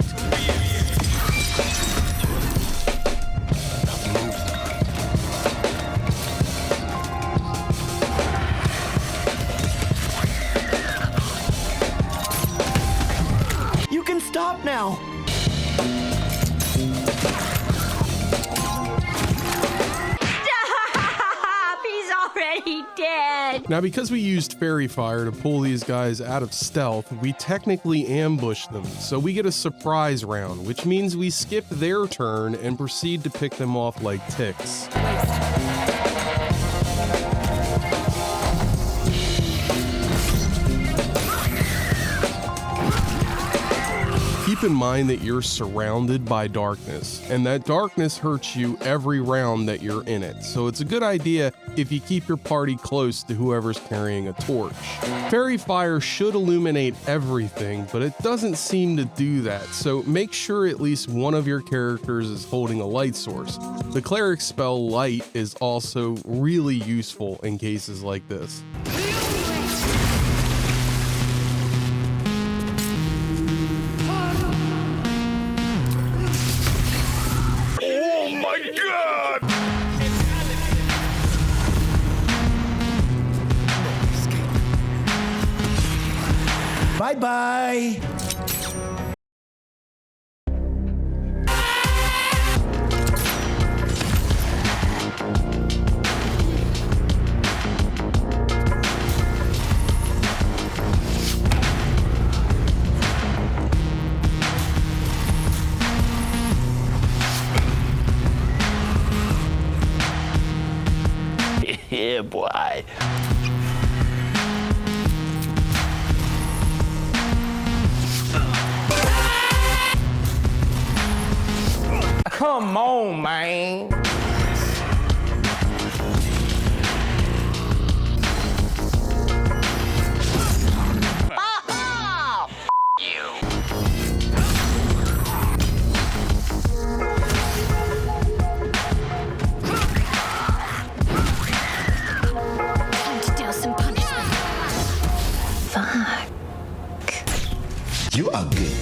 You can stop now. He's already dead. Now, because we used fairy fire to pull these guys out of stealth, we technically ambushed them, so we get a surprise round, which means we skip their turn and proceed to pick them off like ticks. Keep in mind that you're surrounded by darkness, and that darkness hurts you every round that you're in it, so it's a good idea if you keep your party close to whoever's carrying a torch. Fairy fire should illuminate everything, but it doesn't seem to do that, so make sure at least one of your characters is holding a light source. The cleric spell Light is also really useful in cases like this. Bye-bye. Yeah, boy. Come on, man. You are good.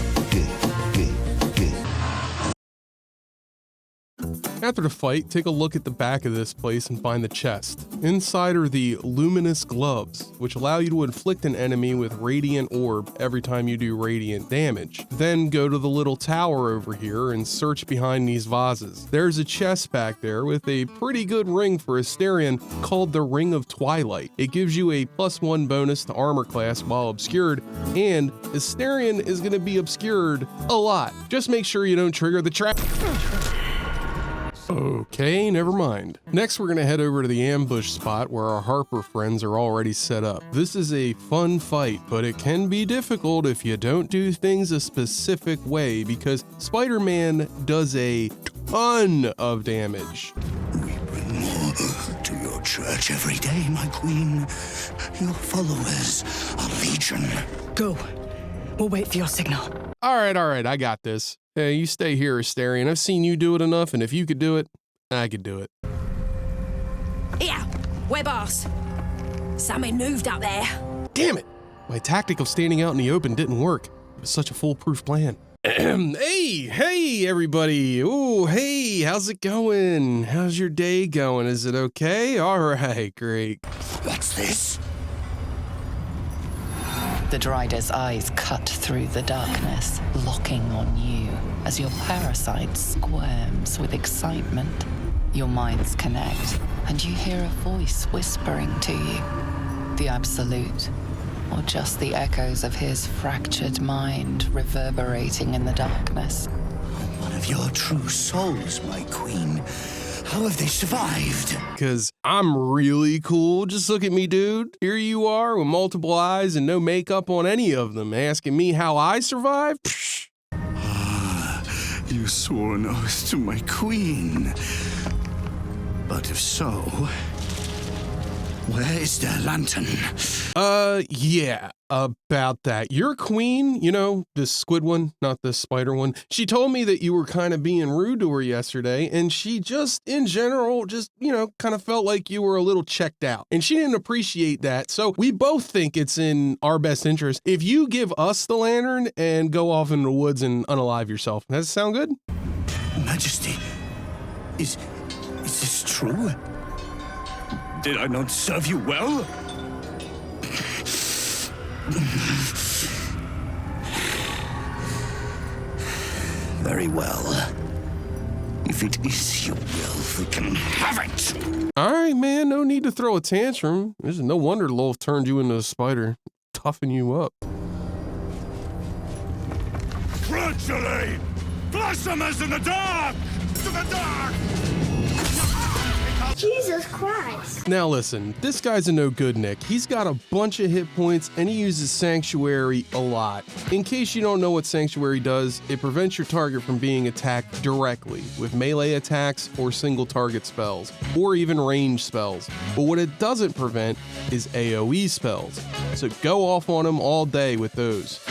After the fight, take a look at the back of this place and find the chest. Inside are the luminous gloves, which allow you to inflict an enemy with radiant orb every time you do radiant damage. Then go to the little tower over here and search behind these vases. There's a chest back there with a pretty good ring for Asterion called the Ring of Twilight. It gives you a +1 bonus to armor class while obscured, and Asterion is going to be obscured a lot. Just make sure you don't trigger the trap. Okay, never mind. Next, we're gonna head over to the ambush spot where our Harper friends are already set up. This is a fun fight, but it can be difficult if you don't do things a specific way because Spider-Man does a ton of damage. We bring more to your church every day, my queen. Your followers are legion. Go. We'll wait for your signal. All right, I got this. Hey, you stay here, Asterion. I've seen you do it enough, and if you could do it, I could do it. Yeah, we're boss. Something moved up there. Damn it! My tactic of standing out in the open didn't work. It was such a foolproof plan. Hey, everybody. Oh, hey, how's it going? How's your day going? Is it okay? All right, great. What's this? The Drider's eyes cut through the darkness, locking on you as your parasite squirms with excitement. Your minds connect, and you hear a voice whispering to you. The Absolute, or just the echoes of his fractured mind reverberating in the darkness. One of your true souls, my queen. How have they survived? Because I'm really cool. Just look at me, dude. Here you are with multiple eyes and no makeup on any of them, asking me how I survived? Psh. You swore an oath to my queen. But if so, where is their lantern? Yeah, about that. Your queen, you know, this squid one, not the spider one, she told me that you were kind of being rude to her yesterday, and she just, in general, just, you know, kind of felt like you were a little checked out. And she didn't appreciate that, so we both think it's in our best interest if you give us the lantern and go off into the woods and unalive yourself. Does that sound good? Majesty, is this true? Did I not serve you well? Very well. If it is your will, we can have it. All right, man, no need to throw a tantrum. There's no wonder Lolth turned you into a spider, toughen you up. Gradually! Blossom us in the dark! To the dark! Jesus Christ. Now listen, this guy's a no good Nick. He's got a bunch of hit points and he uses Sanctuary a lot. In case you don't know what Sanctuary does, it prevents your target from being attacked directly with melee attacks or single target spells, or even range spells. But what it doesn't prevent is AoE spells. So go off on him all day with those.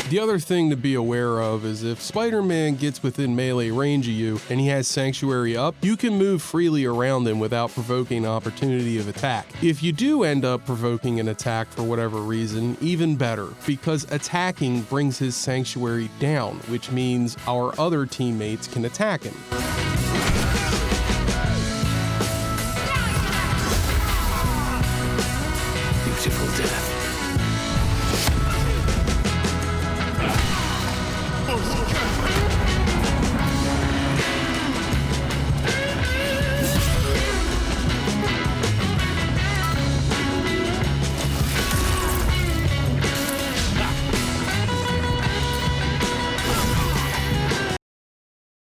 The other thing to be aware of is if Spider-Man gets within melee range of you and he has Sanctuary up, you can move freely around him without provoking an opportunity of attack. If you do end up provoking an attack for whatever reason, even better, because attacking brings his Sanctuary down, which means our other teammates can attack him. Beautiful death.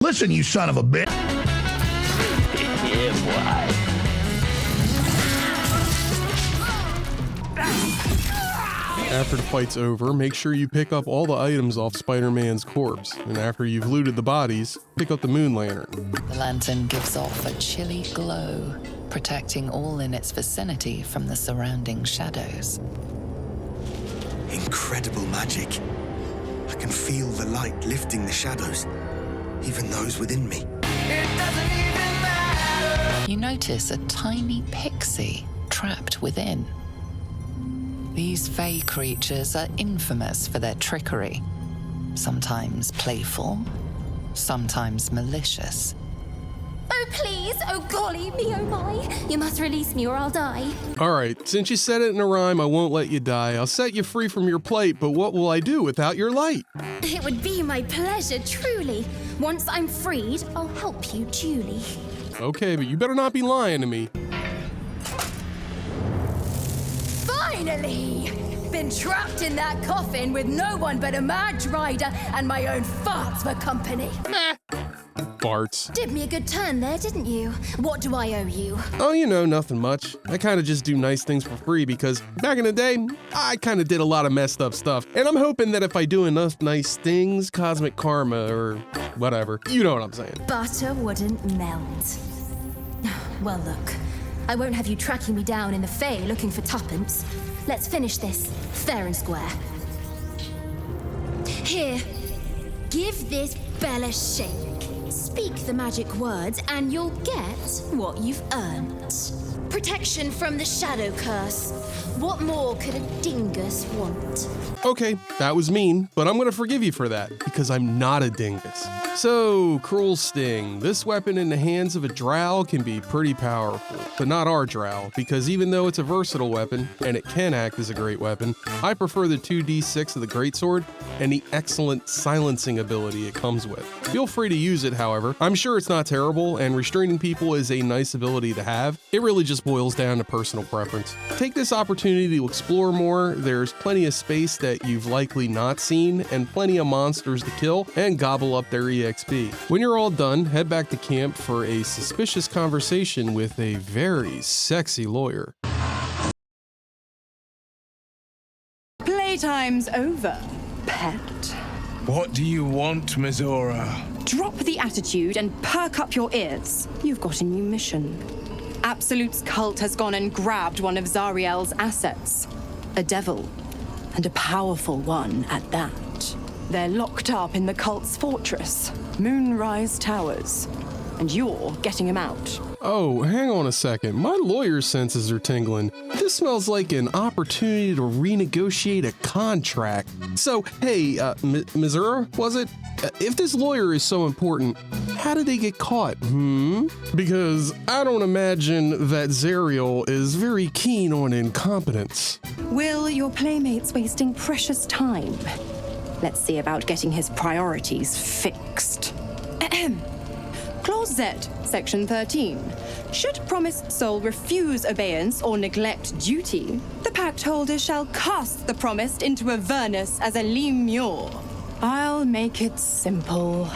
Listen, you son of a bitch. Yeah, boy. After the fight's over, make sure you pick up all the items off Spider-Man's corpse, and after you've looted the bodies, pick up the moon lantern. The lantern gives off a chilly glow, protecting all in its vicinity from the surrounding shadows. Incredible magic. I can feel the light lifting the shadows, even those within me. You notice a tiny pixie trapped within. These fey creatures are infamous for their trickery. Sometimes playful, sometimes malicious. Oh, please. Oh, golly me, oh my. You must release me or I'll die. Alright, since you said it in a rhyme, I won't let you die. I'll set you free from your plight, but what will I do without your light? It would be my pleasure, truly. Once I'm freed, I'll help you duly. Okay, but you better not be lying to me. Finally! Been trapped in that coffin with no one but a mad rider and my own farts for company. farts. Did me a good turn there, didn't you? What do I owe you? Oh, you know, nothing much. I kind of just do nice things for free because back in the day, I kind of did a lot of messed up stuff. And I'm hoping that if I do enough nice things, cosmic karma or whatever, you know what I'm saying. Butter wouldn't melt. Well, look, I won't have you tracking me down in the Fae looking for tuppence. Let's finish this fair and square. Here, give this bell a shake. Speak the magic words and you'll get what you've earned. Protection from the shadow curse. What more could a dingus want? Okay, that was mean, but I'm gonna forgive you for that because I'm not a dingus. So, Cruel Sting. This weapon in the hands of a drow can be pretty powerful, but not our drow, because even though it's a versatile weapon, and it can act as a great weapon, I prefer the 2d6 of the greatsword and the excellent silencing ability it comes with. Feel free to use it, however. I'm sure it's not terrible, and restraining people is a nice ability to have. It really just boils down to personal preference. Take this opportunity to explore more. There's plenty of space that you've likely not seen, and plenty of monsters to kill and gobble up their EXP. When you're all done, head back to camp for a suspicious conversation with a very sexy lawyer. Playtime's over, pet. What do you want, Mizora? Drop the attitude and perk up your ears. You've got a new mission. Absolute's cult has gone and grabbed one of Zariel's assets. A devil, and a powerful one at that. They're locked up in the cult's fortress, Moonrise Towers, and you're getting him out. Oh, hang on a second. My lawyer's senses are tingling. This smells like an opportunity to renegotiate a contract. So, hey, Mizora, was it? If this lawyer is so important, how did they get caught? Because I don't imagine that Zariel is very keen on incompetence. Will, your playmate's wasting precious time. Let's see about getting his priorities fixed. Clause Z, Section 13. Should promised soul refuse obeyance or neglect duty, the pact holder shall cast the promised into Avernus as a lemure. I'll make it simple.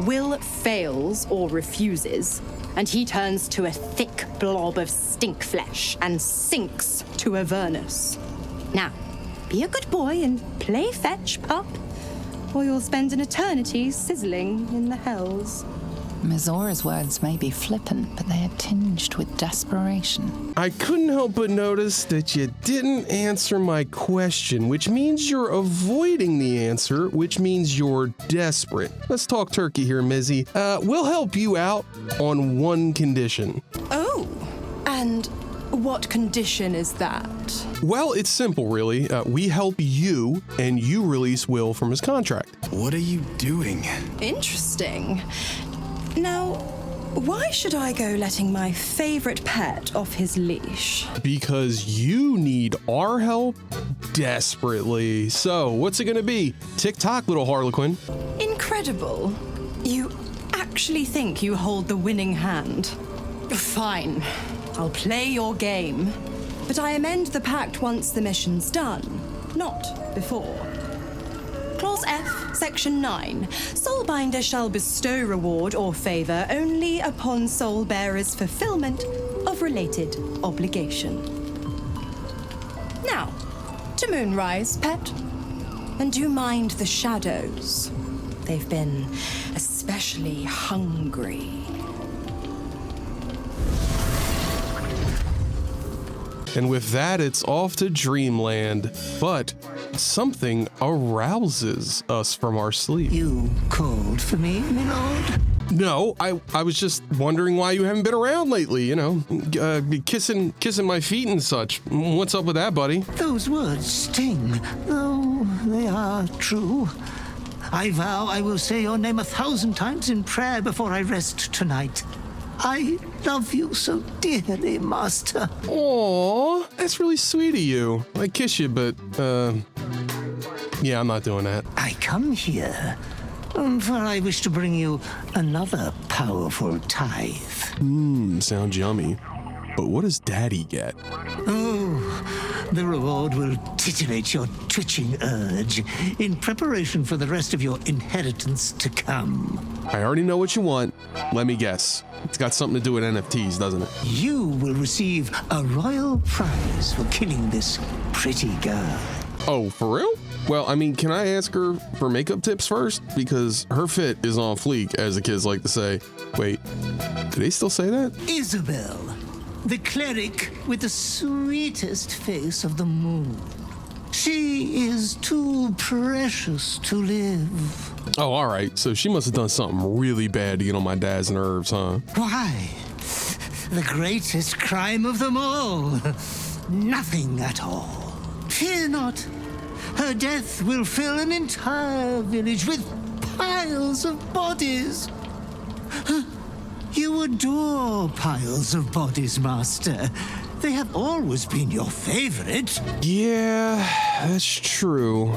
Will fails or refuses, and he turns to a thick blob of stink flesh and sinks to Avernus. Now, be a good boy and play fetch, pup, or you'll spend an eternity sizzling in the hells. Mizora's words may be flippant, but they are tinged with desperation. I couldn't help but notice that you didn't answer my question, which means you're avoiding the answer, which means you're desperate. Let's talk turkey here, Mizzy. We'll help you out on one condition. Oh, and what condition is that? Well, it's simple, really. We help you, and you release Will from his contract. What are you doing? Interesting. Now, why should I go letting my favorite pet off his leash? Because you need our help desperately. So, what's it gonna be? Tick-tock, little Harlequin. Incredible. You actually think you hold the winning hand? Fine. I'll play your game. But I amend the pact once the mission's done, not before. Clause F, Section 9. Soulbinder shall bestow reward or favor only upon soul bearer's fulfillment of related obligation. Now, to Moonrise, pet. And do mind the shadows. They've been especially hungry. And with that, it's off to dreamland. But something arouses us from our sleep. You called for me, my lord? No, I was just wondering why you haven't been around lately, you know, kissing my feet and such. What's up with that, buddy? Those words sting, though they are true. I vow I will say your name 1,000 times in prayer before I rest tonight. I love you so dearly, Master. Aww, that's really sweet of you. I kiss you, but, yeah, I'm not doing that. I come here, for I wish to bring you another powerful tithe. Sounds yummy. But what does Daddy get? Oh, The reward will titillate your twitching urge in preparation for the rest of your inheritance to come. I already know what you want. Let me guess. It's got something to do with NFTs, doesn't it? You will receive a royal prize for killing this pretty girl. Oh, for real? Well, I mean, can I ask her for makeup tips first? Because her fit is on fleek, as the kids like to say. Wait, do they still say that? ISOBEL, the cleric with the sweetest face of the moon. She is too precious to live. Oh, all right. So she must have done something really bad to get on my dad's nerves, huh? Why? The greatest crime of them all. Nothing at all. Fear not. Her death will fill an entire village with piles of bodies. You adore piles of bodies, Master. They have always been your favorite. Yeah, that's true.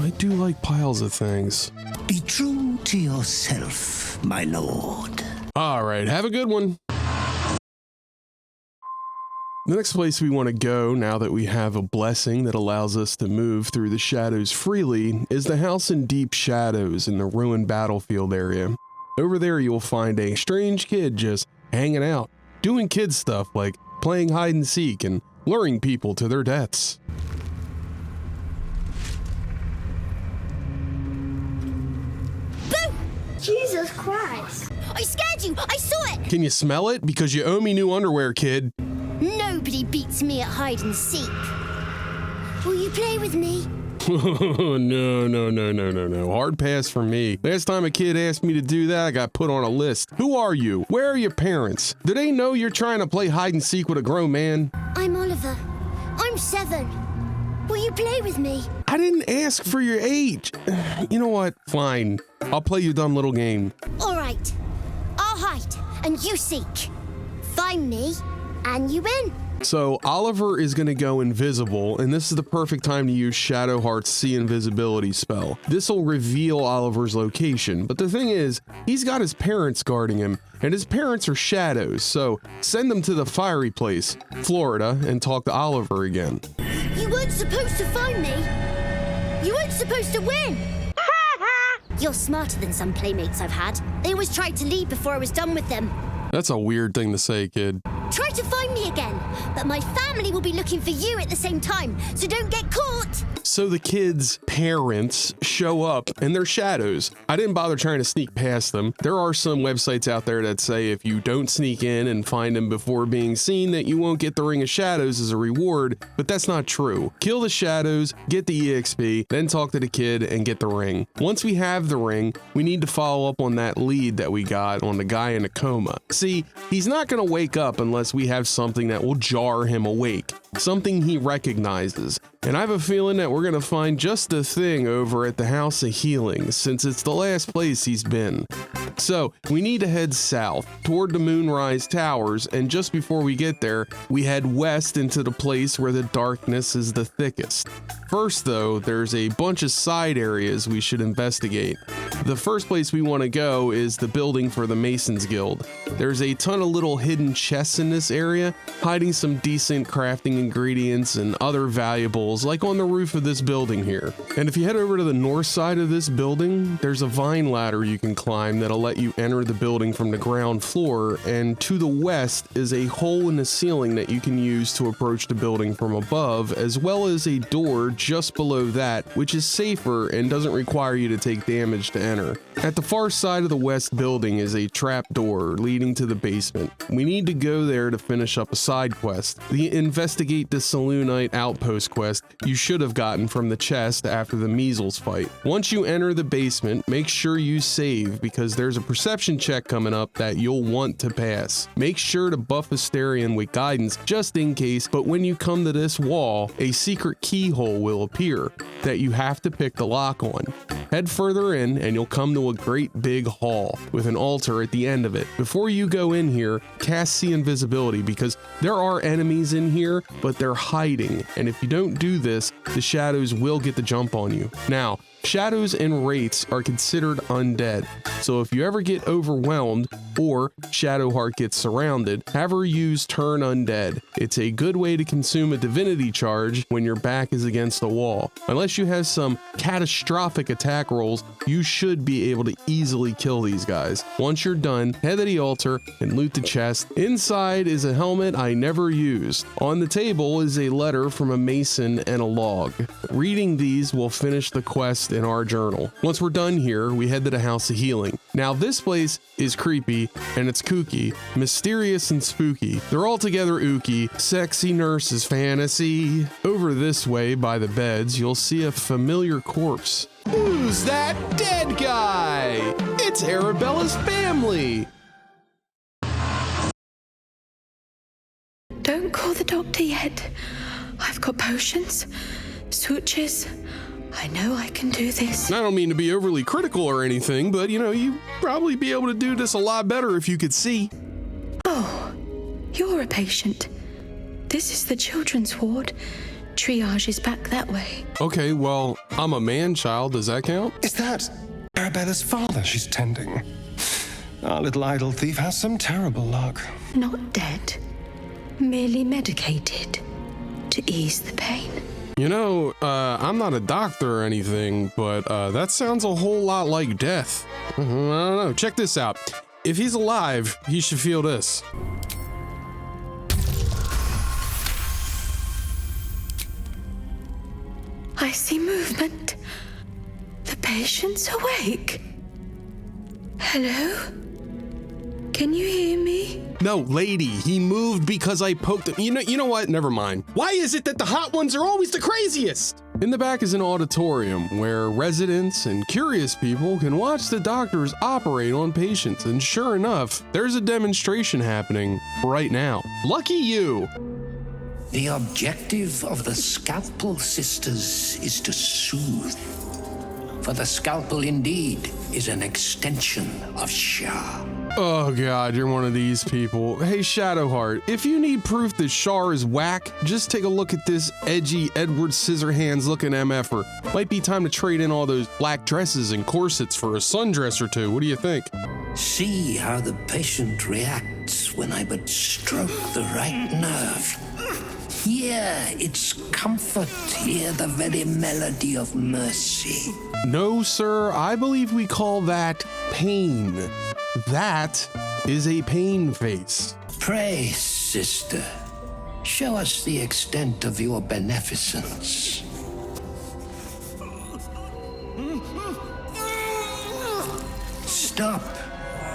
I do like piles of things. Be true to yourself, my lord. All right, have a good one. The next place we want to go, now that we have a blessing that allows us to move through the shadows freely, is the House in Deep Shadows in the ruined battlefield area. Over there you'll find a strange kid just hanging out, doing kid stuff like playing hide and seek and luring people to their deaths. Boo! Jesus Christ! I scared you! I saw it! Can you smell it? Because you owe me new underwear, kid. Nobody beats me at hide and seek. Will you play with me? No. Hard pass for me. Last time a kid asked me to do that, I got put on a list. Who are you? Where are your parents? Do they know you're trying to play hide and seek with a grown man? I'm Oliver. I'm 7. Will you play with me? I didn't ask for your age. You know what? Fine. I'll play your dumb little game. All right. I'll hide, and you seek. Find me, and you win. So Oliver is going to go invisible, and this is the perfect time to use Shadowheart's See Invisibility spell. This will reveal Oliver's location, but the thing is, he's got his parents guarding him, and his parents are shadows, so send them to the fiery place, Florida, and talk to Oliver again. You weren't supposed to find me. You weren't supposed to win. You're smarter than some playmates I've had. They always tried to leave before I was done with them. That's a weird thing to say, kid. Try to find me again, but my family will be looking for you at the same time, so don't get caught! So the kids' parents show up, and they're shadows. I didn't bother trying to sneak past them. There are some websites out there that say if you don't sneak in and find them before being seen, that you won't get the Ring of Shadows as a reward, but that's not true. Kill the shadows, get the EXP, then talk to the kid and get the ring. Once we have the ring, we need to follow up on that lead that we got on the guy in a coma. See, he's not going to wake up unless we have something that will jar him awake, something he recognizes. And I have a feeling that we're going to find just the thing over at the House of Healing, since it's the last place he's been. So we need to head south toward the Moonrise Towers, and just before we get there, we head west into the place where the darkness is the thickest. First though, there's a bunch of side areas we should investigate. The first place we want to go is the building for the Masons Guild. There's a ton of little hidden chests in this area, hiding some decent crafting ingredients and other valuables, like on the roof of this building here. And if you head over to the north side of this building, there's a vine ladder you can climb that'll let you enter the building from the ground floor, and to the west is a hole in the ceiling that you can use to approach the building from above, as well as a door just below that, which is safer and doesn't require you to take damage to enter. At the far side of the west building is a trap door leading to the basement. We need to go there to finish up a side quest, the Investigate the Saloonite Outpost quest you should have gotten from the chest after the measles fight. Once you enter the basement, make sure you save, because there's a perception check coming up that you'll want to pass. Make sure to buff Asterion with guidance just in case, but when you come to this wall, a secret keyhole will appear that you have to pick the lock on. Head further in and you'll come to a great big hall with an altar at the end of it. Before you go in here, cast See Invisibility because there are enemies in here, but they're hiding. And if you don't do this, the shadows will get the jump on you. Now, shadows and wraiths are considered undead, so if you ever get overwhelmed or Shadowheart gets surrounded, have her use Turn Undead. It's a good way to consume a divinity charge when your back is against the wall. Unless you have some catastrophic attack rolls, you should be able to easily kill these guys. Once you're done, head to the altar and loot the chest. Inside is a helmet I never used. On the table is a letter from a mason and a log. Reading these will finish the quest in our journal. Once we're done here, we head to the House of Healing. Now this place is creepy and it's kooky, mysterious and spooky. They're all together ooky, sexy nurses fantasy. Over this way by the beds, you'll see a familiar corpse. Who's that dead guy? It's Arabella's family. Don't call the doctor yet. I've got potions, sutures. I know I can do this. I don't mean to be overly critical or anything, but you know, you'd probably be able to do this a lot better if you could see. Oh, you're a patient. This is the children's ward. Triage is back that way. Okay, well, I'm a man-child. Does that count? Is that Arabella's father she's tending? Our little idol thief has some terrible luck. Not dead, merely medicated to ease the pain. You know, I'm not a doctor or anything, but that sounds a whole lot like death. I don't know. Check this out. If he's alive, he should feel this. I see movement. The patient's awake. Hello? Can you hear me? No, lady, he moved because I poked him. You know what? Never mind. Why is it that the hot ones are always the craziest? In the back is an auditorium where residents and curious people can watch the doctors operate on patients. And sure enough, there's a demonstration happening right now. Lucky you. The objective of the Scalpel Sisters is to soothe. For the scalpel indeed is an extension of Shah. Oh god, you're one of these people. Hey Shadowheart, if you need proof that Shar is whack, just take a look at this edgy Edward Scissorhands looking MFer. Might be time to trade in all those black dresses and corsets for a sundress or two. What do you think? See how the patient reacts when I but stroke the right nerve. Hear its comfort, hear the very melody of mercy. No, sir, I believe we call that pain. That is a pain face. Pray, sister, show us the extent of your beneficence. Stop.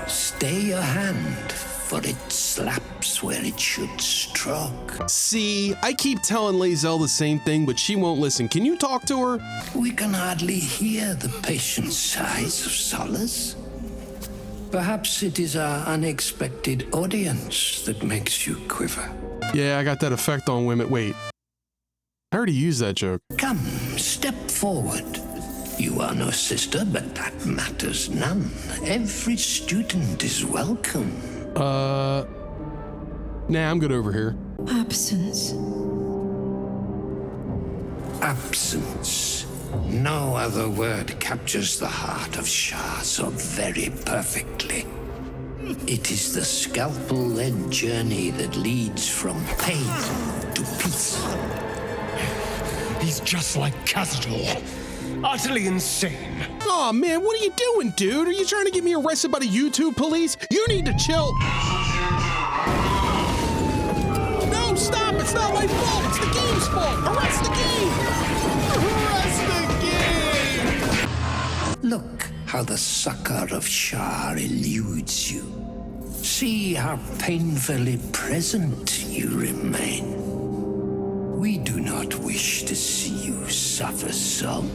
Stay your hand, for it slaps where it should stroke. See, I keep telling Lae'zel the same thing, but she won't listen. Can you talk to her? We can hardly hear the patient's sighs of solace. Perhaps it is our unexpected audience that makes you quiver. Yeah, I got that effect on women. Wait, I already used that joke. Come, step forward. You are no sister, but that matters none. Every student is welcome. Nah, I'm good over here. Absence. Absence. No other word captures the heart of Shah so very perfectly. It is the scalpel-led journey that leads from pain to peace. He's just like Castle. Utterly insane. Oh man, what are you doing, dude? Are you trying to get me arrested by the YouTube police? You need to chill. No, stop! It's not my fault! It's the game's fault! Arrest the game! Arrest the game! Look how the succor of Shah eludes you. See how painfully present you remain. We do not wish to see you suffer so.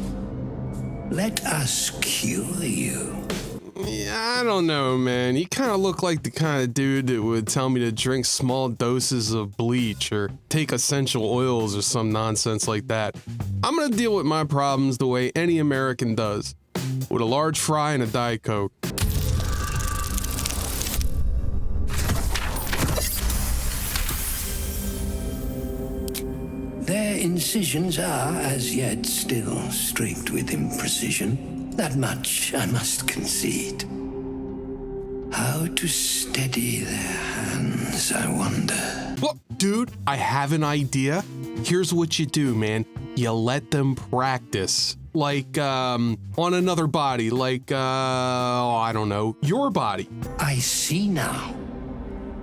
Let us cure you. Yeah, I don't know, man. You kind of look like the kind of dude that would tell me to drink small doses of bleach or take essential oils or some nonsense like that. I'm gonna deal with my problems the way any American does. with a large fry and a Diet Coke. Their incisions are, as yet, still streaked with imprecision. That much I must concede. How to steady their hands, I wonder. Well, dude, I have an idea. Here's what you do, man. You let them practice. Like, on another body. Like, I don't know, your body. I see now.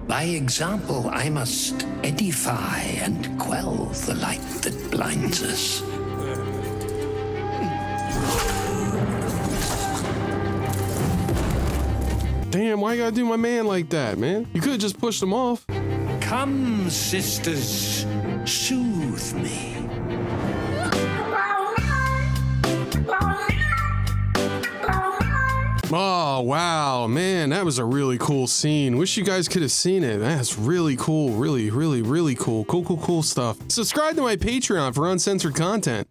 By example, I must edify and quell the light that blinds us. Damn, why you gotta do my man like that, man? You could've just pushed him off. Come, sisters, soothe me. Oh, wow, man, that was a really cool scene. Wish you guys could have seen it. That's really cool. Really, really, really cool. Cool stuff. Subscribe to my Patreon for uncensored content.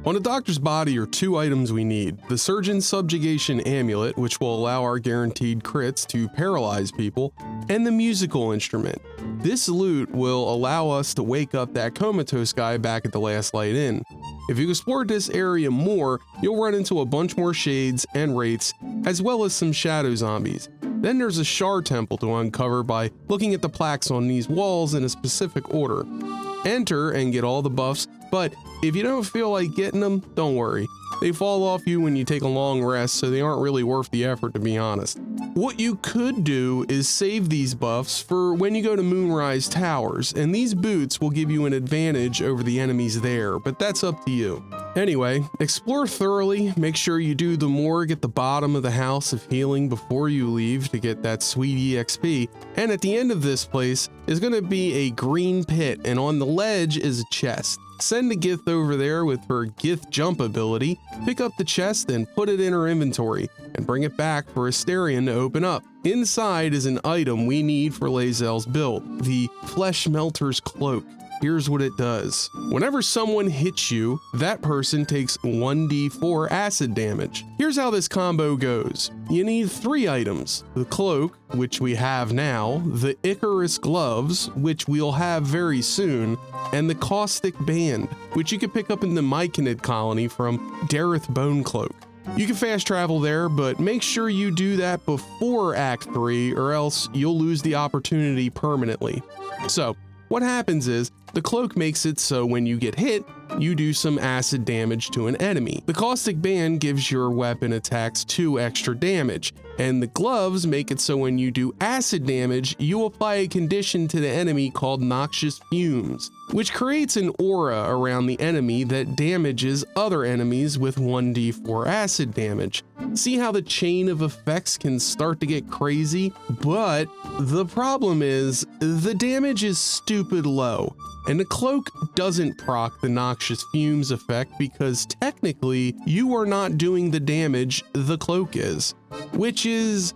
On a doctor's body are two items we need. The Surgeon's Subjugation Amulet, which will allow our guaranteed crits to paralyze people, and the musical instrument. This loot will allow us to wake up that comatose guy back at the Last Light Inn. If you explore this area more, you'll run into a bunch more shades and wraiths, as well as some shadow zombies. Then there's a shard temple to uncover by looking at the plaques on these walls in a specific order. Enter and get all the buffs, but if you don't feel like getting them, don't worry. They fall off you when you take a long rest, so they aren't really worth the effort, to be honest. What you could do is save these buffs for when you go to Moonrise Towers, and these boots will give you an advantage over the enemies there, but that's up to you. Anyway, explore thoroughly, make sure you do the morgue at the bottom of the House of Healing before you leave to get that sweet EXP, and at the end of this place is going to be a green pit, and on the ledge is a chest. Send a Gith over there with her Gith jump ability, pick up the chest and put it in her inventory, and bring it back for Asterion to open up. Inside is an item we need for Lae'zel's build, the Flesh Melter's Cloak. Here's what it does. Whenever someone hits you, that person takes 1d4 acid damage. Here's how this combo goes. You need 3 items. The cloak, which we have now, the Icarus gloves, which we'll have very soon, and the caustic band, which you can pick up in the Myconid colony from Dareth Bonecloak. You can fast travel there, but make sure you do that before Act 3 or else you'll lose the opportunity permanently. So, what happens is, the cloak makes it so when you get hit, you do some acid damage to an enemy. The caustic band gives your weapon attacks 2 extra damage, and the gloves make it so when you do acid damage, you apply a condition to the enemy called Noxious Fumes, which creates an aura around the enemy that damages other enemies with 1d4 acid damage. See how the chain of effects can start to get crazy? But the problem is, the damage is stupid low. And the cloak doesn't proc the Noxious Fumes effect because technically you are not doing the damage the cloak is, which is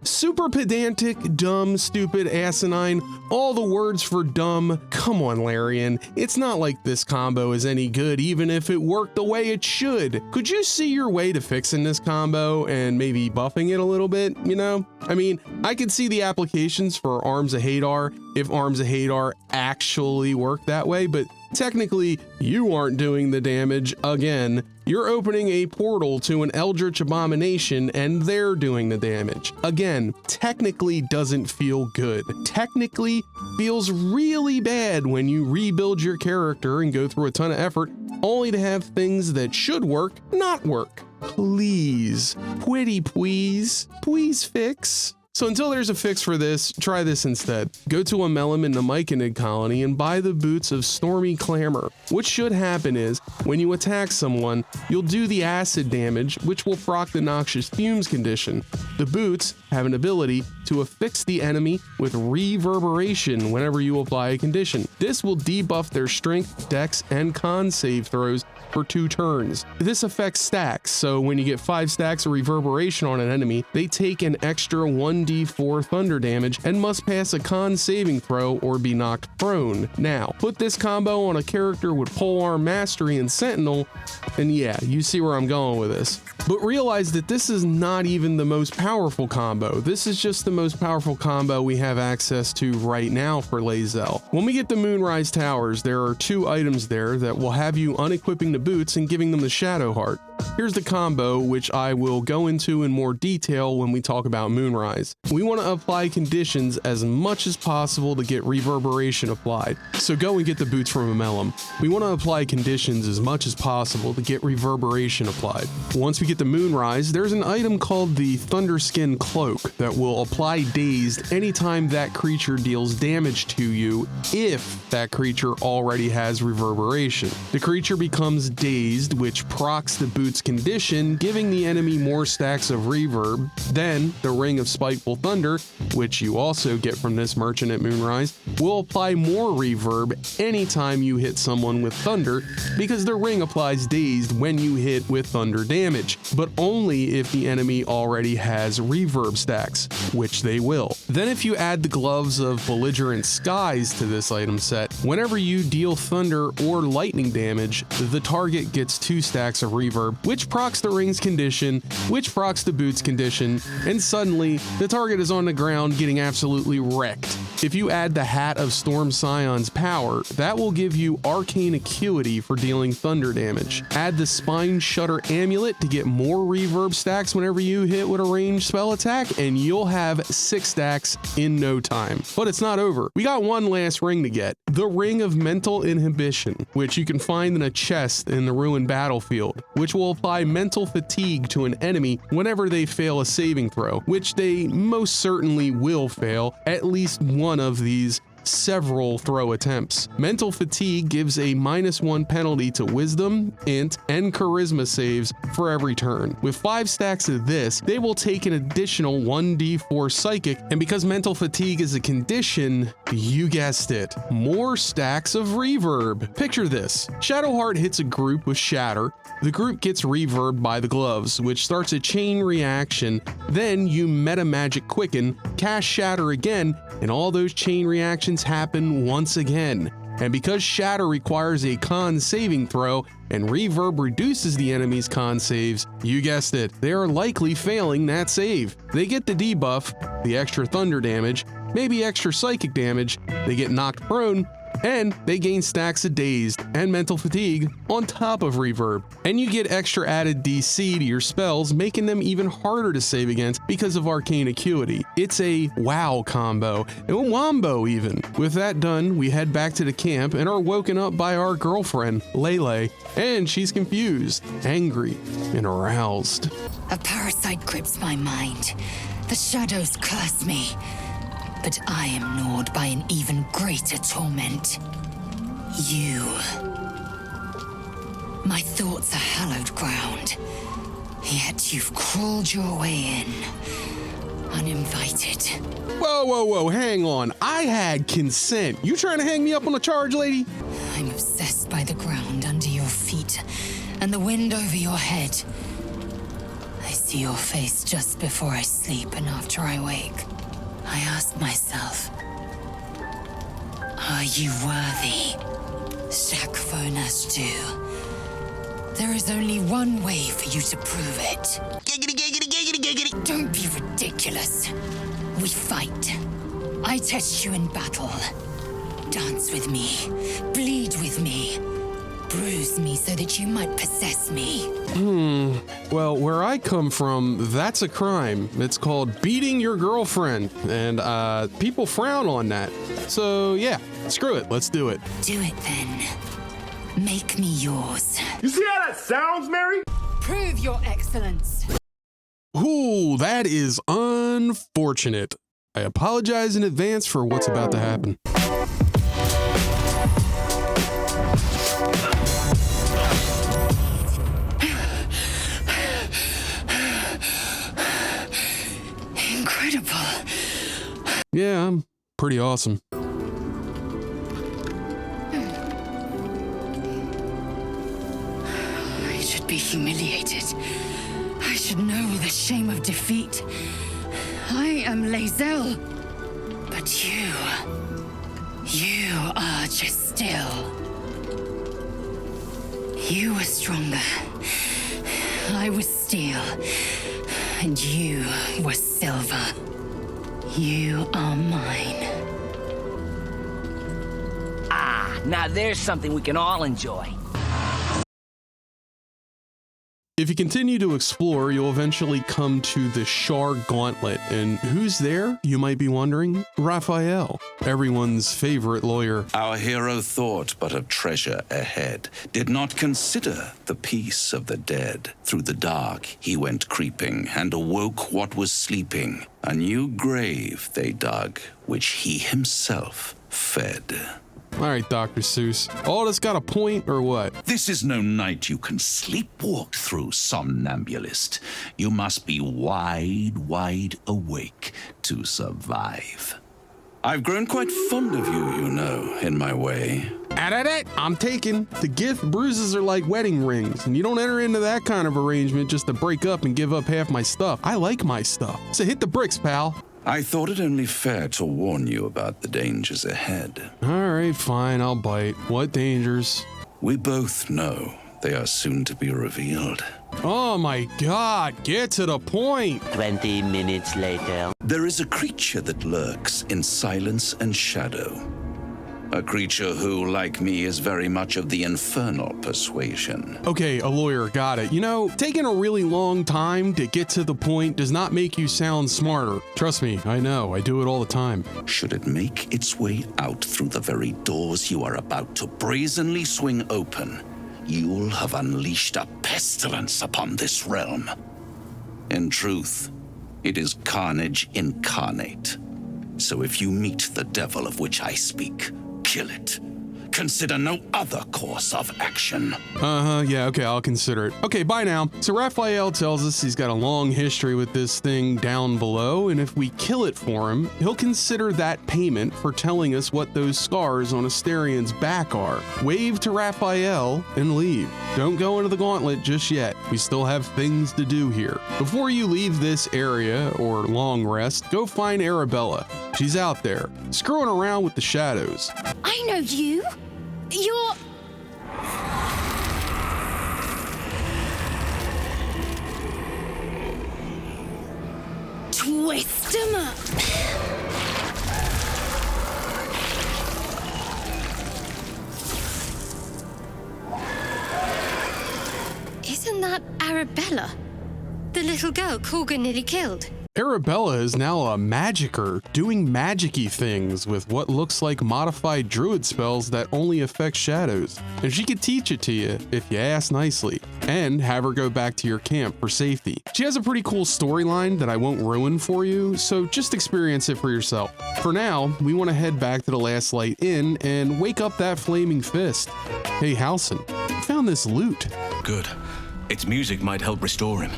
super pedantic, dumb, stupid, asinine, all the words for dumb. Come on, Larian, it's not like this combo is any good even if it worked the way it should. Could you see your way to fixing this combo and maybe buffing it a little bit, you know? I mean, I could see the applications for Arms of Hadar if Arms of Hadar actually worked that way, but technically you aren't doing the damage again. You're opening a portal to an Eldritch Abomination and they're doing the damage. Again, technically doesn't feel good. Technically feels really bad when you rebuild your character and go through a ton of effort only to have things that should work not work. Please, pretty please fix. So until there's a fix for this, try this instead. Go to a Melum in the Myconid colony and buy the boots of Stormy Clamor. What should happen is, when you attack someone, you'll do the acid damage, which will proc the Noxious Fumes condition. The boots have an ability to affix the enemy with reverberation whenever you apply a condition. This will debuff their strength, dex, and con save throws for 2 turns. This affects stacks, so when you get 5 stacks of reverberation on an enemy, they take an extra 1d4 thunder damage and must pass a con saving throw or be knocked prone. Now, put this combo on a character with polearm mastery and sentinel, and yeah, you see where I'm going with this. But realize that this is not even the most powerful combo. This is just the most powerful combo we have access to right now for Lae'zel. When we get the Moonrise Towers, there are 2 items there that will have you unequipping the boots and giving them the Shadow Heart. Here's the combo, which I will go into in more detail when we talk about Moonrise. We want to apply conditions as much as possible to get reverberation applied. So go and get the boots from Amelum. We want to apply conditions as much as possible to get reverberation applied. Once we get the Moonrise, there's an item called the Thunderskin Cloak that will apply dazed anytime that creature deals damage to you if that creature already has reverberation. The creature becomes dazed, which procs the boots condition, giving the enemy more stacks of reverb. Then the Ring of Spiteful Thunder, which you also get from this merchant at Moonrise, will apply more reverb anytime you hit someone with thunder, because the ring applies dazed when you hit with thunder damage, but only if the enemy already has reverb stacks, which they will. Then if you add the Gloves of Belligerent Skies to this item set, whenever you deal thunder or lightning damage, the target gets 2 stacks of reverb, which procs the ring's condition, which procs the boots condition, and suddenly the target is on the ground getting absolutely wrecked. If you add the Hat of Storm Scion's power, that will give you arcane acuity for dealing thunder damage. Add the Spine Shutter Amulet to get more reverb stacks whenever you hit with a ranged spell attack, and you'll have 6 stacks in no time. But it's not over. We got one last ring to get. The Ring of Mental Inhibition, which you can find in a chest in the Ruined Battlefield, which will apply mental fatigue to an enemy whenever they fail a saving throw, which they most certainly will fail at least one of these several throw attempts. Mental fatigue gives a -1 penalty to wisdom, int, and charisma saves for every turn. With 5 stacks of this, they will take an additional 1d4 psychic, and because mental fatigue is a condition, you guessed it, more stacks of reverb. Picture this. Shadowheart hits a group with Shatter. The group gets reverb by the gloves, which starts a chain reaction. Then you meta magic quicken, cast Shatter again, and all those chain reactions happen once again. And because Shatter requires a con saving throw and reverb reduces the enemy's con saves, you guessed it, they are likely failing that save. They get the debuff, the extra thunder damage, maybe extra psychic damage, they get knocked prone, and they gain stacks of dazed and mental fatigue on top of reverb. And you get extra added DC to your spells, making them even harder to save against because of arcane acuity. It's a wow combo, and a wombo even. With that done, we head back to the camp and are woken up by our girlfriend, Lele, and she's confused, angry, and aroused. A parasite grips my mind. The shadows curse me. But I am gnawed by an even greater torment. You. My thoughts are hallowed ground, yet you've crawled your way in, uninvited. Whoa, hang on. I had consent. You trying to hang me up on a charge, lady? I'm obsessed by the ground under your feet and the wind over your head. I see your face just before I sleep and after I wake. I ask myself, are you worthy? Shakvonas do. There is only one way for you to prove it. Giggity. Don't be ridiculous. We fight. I test you in battle. Dance with me. Bleed with me. Bruise me so that you might possess me. Well, where I come from, that's a crime. It's called beating your girlfriend, and people frown on that. So yeah, screw it, let's do it. Do it then. Make me yours. You see how that sounds, Mary? Prove your excellence. Ooh, that is unfortunate. I apologize in advance for what's about to happen. Yeah, I'm pretty awesome. I should be humiliated. I should know the shame of defeat. I am Lae'zel. But you are just still. You were stronger. I was steel. And you were silver. You are mine. Ah, now there's something we can all enjoy. If you continue to explore, you'll eventually come to the Shar Gauntlet. And who's there, you might be wondering? Raphael, everyone's favorite lawyer. Our hero thought but of treasure ahead, did not consider the peace of the dead. Through the dark he went creeping, and awoke what was sleeping. A new grave they dug, which he himself fed. All right, Dr. Seuss. All this got a point, or what? This is no night you can sleepwalk through, somnambulist. You must be wide awake to survive. I've grown quite fond of you, you know, in my way. I'm taken. The gift bruises are like wedding rings, and you don't enter into that kind of arrangement just to break up and give up half my stuff. I like my stuff. So hit the bricks, pal. I thought it only fair to warn you about the dangers ahead. All right, fine, I'll bite. What dangers? We both know they are soon to be revealed. Oh my God, get to the point. 20 minutes later. There is a creature that lurks in silence and shadow. A creature who, like me, is very much of the infernal persuasion. Okay, a lawyer, got it. You know, taking a really long time to get to the point does not make you sound smarter. Trust me, I know, I do it all the time. Should it make its way out through the very doors you are about to brazenly swing open, you'll have unleashed a pestilence upon this realm. In truth, it is carnage incarnate. So if you meet the devil of which I speak, kill it. Consider no other course of action. Yeah, okay, I'll consider it. Okay, bye now. So Raphael tells us he's got a long history with this thing down below, and if we kill it for him, he'll consider that payment for telling us what those scars on Astarion's back are. Wave to Raphael and leave. Don't go into the gauntlet just yet. We still have things to do here. Before you leave this area, or long rest, go find Arabella. She's out there, screwing around with the shadows. I know you. You're... Twist 'em up. Isn't that Arabella? The little girl Corgan nearly killed. Arabella is now a magicer, doing magic-y things with what looks like modified druid spells that only affect shadows. And she could teach it to you if you ask nicely, and have her go back to your camp for safety. She has a pretty cool storyline that I won't ruin for you, so just experience it for yourself. For now, we want to head back to the Last Light Inn and wake up that flaming fist. Hey Halsin, I found this loot. Good. Its music might help restore him.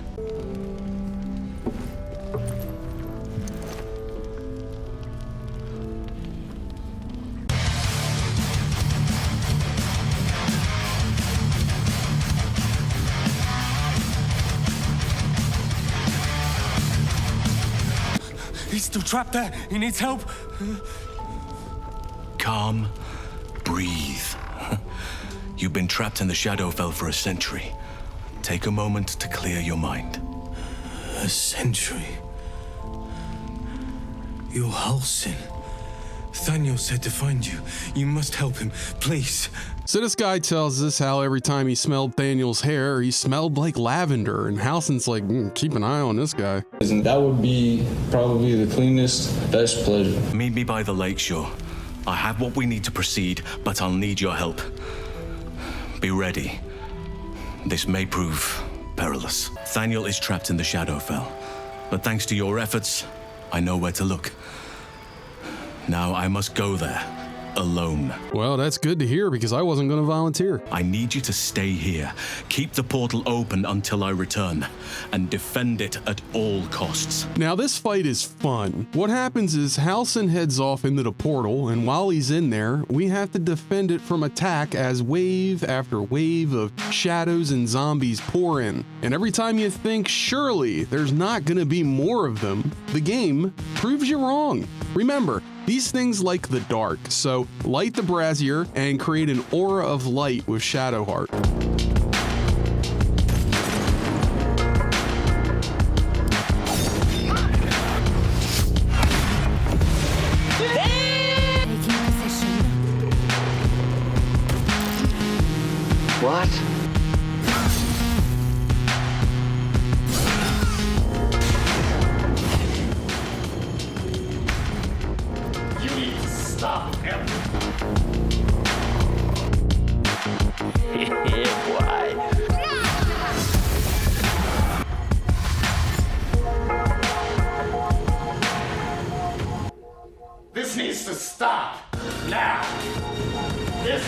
He's still trapped there. He needs help. Calm. Breathe. You've been trapped in the Shadowfell for a century. Take a moment to clear your mind. A century? You're Halsin. Thaniel said to find you. You must help him, please. So this guy tells us how every time he smelled Thaniel's hair, he smelled like lavender, and Halsin's like, keep an eye on this guy. And that would be probably the cleanest, best pleasure. Meet me by the lakeshore. I have what we need to proceed, but I'll need your help. Be ready. This may prove perilous. Thaniel is trapped in the Shadowfell, but thanks to your efforts, I know where to look. Now I must go there, alone. Well, that's good to hear because I wasn't going to volunteer. I need you to stay here. Keep the portal open until I return, and defend it at all costs. Now, this fight is fun. What happens is Halsin heads off into the portal, and while he's in there, we have to defend it from attack as wave after wave of shadows and zombies pour in. And every time you think, surely there's not going to be more of them, the game proves you wrong. Remember, these things like the dark, so light the brazier and create an aura of light with Shadowheart. What? You need to stop him. Yeah, boy. This needs to stop now. This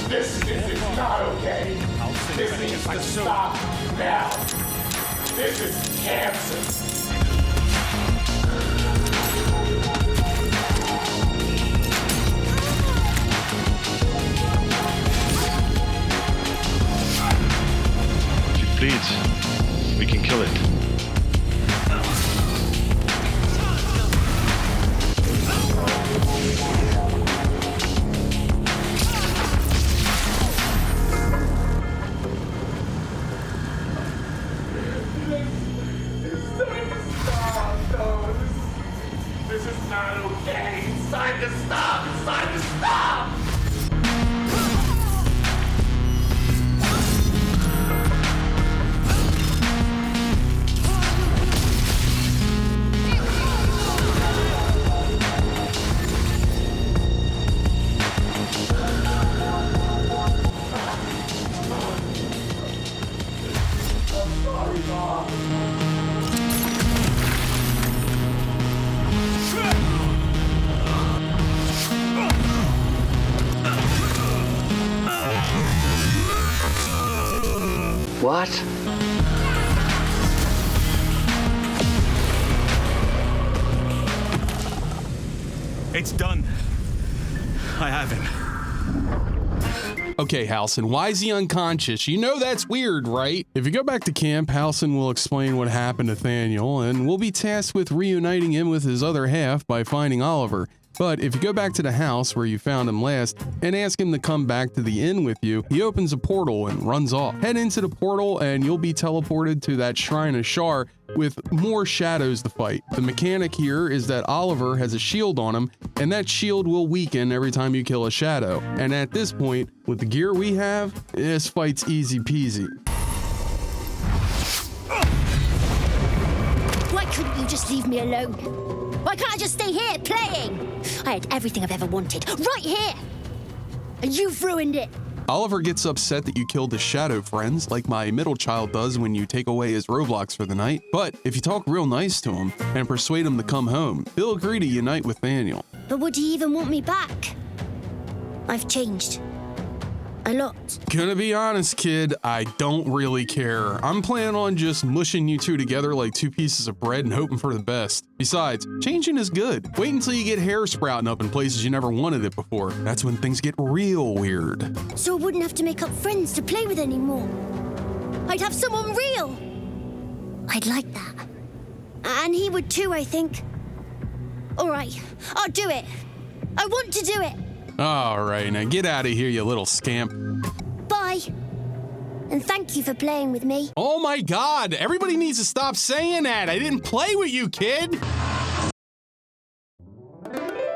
is not okay. This needs to stop now. This is cancer. If it bleeds, we can kill it. This is not okay. It's time to stop. It's time to stop. I'm sorry, Mom. What? It's done. I have him. Okay, Halsin, why is he unconscious? You know that's weird, right? If you go back to camp, Halsin will explain what happened to Nathaniel, and we'll be tasked with reuniting him with his other half by finding Oliver. But if you go back to the house where you found him last and ask him to come back to the inn with you, he opens a portal and runs off. Head into the portal and you'll be teleported to that Shrine of Shar with more shadows to fight. The mechanic here is that Oliver has a shield on him, and that shield will weaken every time you kill a shadow. And at this point, with the gear we have, this fight's easy peasy. Why couldn't you just leave me alone? Why can't I just stay here playing? I had everything I've ever wanted, right here! And you've ruined it! Oliver gets upset that you killed his shadow friends, like my middle child does when you take away his Roblox for the night. But if you talk real nice to him and persuade him to come home, he'll agree to unite with Nathaniel. But would he even want me back? I've changed. A lot. Gonna be honest, kid, I don't really care. I'm planning on just mushing you two together like two pieces of bread and hoping for the best. Besides, changing is good. Wait until you get hair sprouting up in places you never wanted it before. That's when things get real weird. So I wouldn't have to make up friends to play with anymore. I'd have someone real. I'd like that. And he would too, I think. All right, I'll do it. I want to do it. All right, now get out of here, you little scamp. Bye. And thank you for playing with me. Oh my God, everybody needs to stop saying that. I didn't play with you, kid.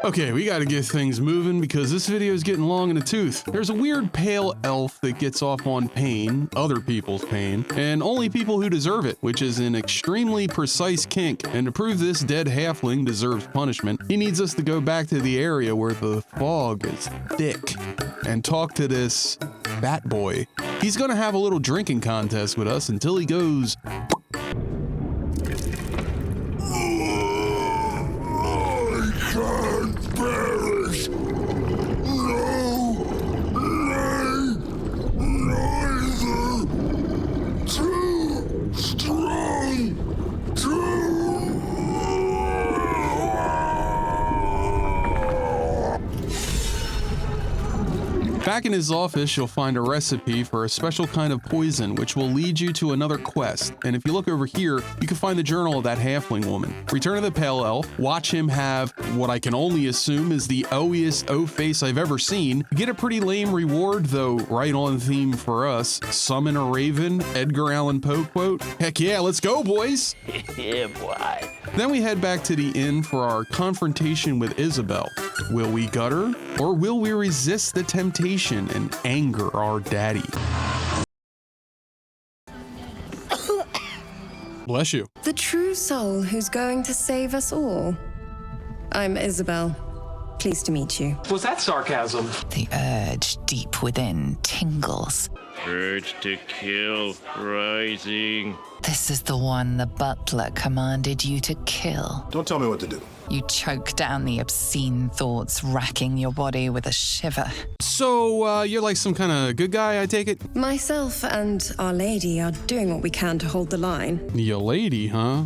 Okay, we gotta get things moving because this video is getting long in the tooth. There's a weird pale elf that gets off on pain, other people's pain, and only people who deserve it, which is an extremely precise kink. And to prove this dead halfling deserves punishment, he needs us to go back to the area where the fog is thick and talk to this bat boy. He's gonna have a little drinking contest with us until he goes... I can't bear it. Back in his office, you'll find a recipe for a special kind of poison, which will lead you to another quest. And if you look over here, you can find the journal of that halfling woman. Return to the Pale Elf, watch him have what I can only assume is the owiest O-face I've ever seen. Get a pretty lame reward, though right on theme for us. Summon a raven, Edgar Allan Poe quote. Heck yeah, let's go, boys! Yeah, boy. Then we head back to the inn for our confrontation with Isabel. Will we gut her, or will we resist the temptation and anger our daddy? Bless you. The true soul who's going to save us all. I'm Isabel. Pleased to meet you. Was that sarcasm? The urge deep within tingles. Urge to kill rising. This is the one the butler commanded you to kill. Don't tell me what to do. You choke down the obscene thoughts racking your body with a shiver. So, you're like some kind of good guy, I take it? Myself and Our Lady are doing what we can to hold the line. Your lady, huh?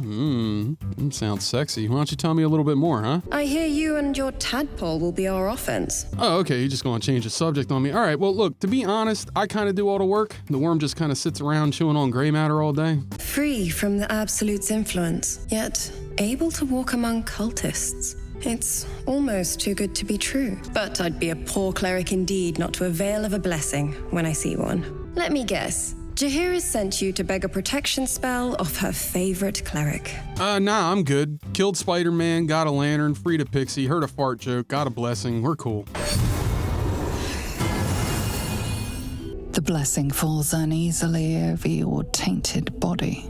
Sounds sexy. Why don't you tell me a little bit more, huh? I hear you and your tadpole will be our offense. Oh, okay, you're just gonna change the subject on me. All right, well, look, to be honest, I kind of do all the work. The worm just kind of sits around chewing on gray matter all day. Free from the Absolute's influence, yet able to walk among cultists. It's almost too good to be true. But I'd be a poor cleric indeed not to avail of a blessing when I see one. Let me guess. Jaheira's sent you to beg a protection spell off her favorite cleric. Nah, I'm good. Killed Spider-Man, got a lantern, freed a pixie, heard a fart joke, got a blessing. We're cool. The blessing falls uneasily over your tainted body.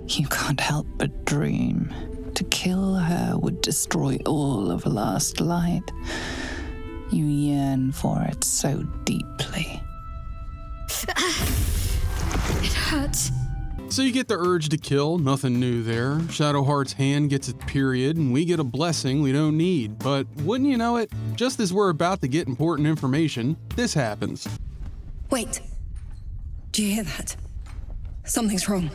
You can't help but dream. To kill her would destroy all of last light. You yearn for it so deeply. It hurts. So you get the urge to kill, nothing new there. Shadowheart's hand gets its period, and we get a blessing we don't need. But wouldn't you know it, just as we're about to get important information, this happens. Wait. Do you hear that? Something's wrong.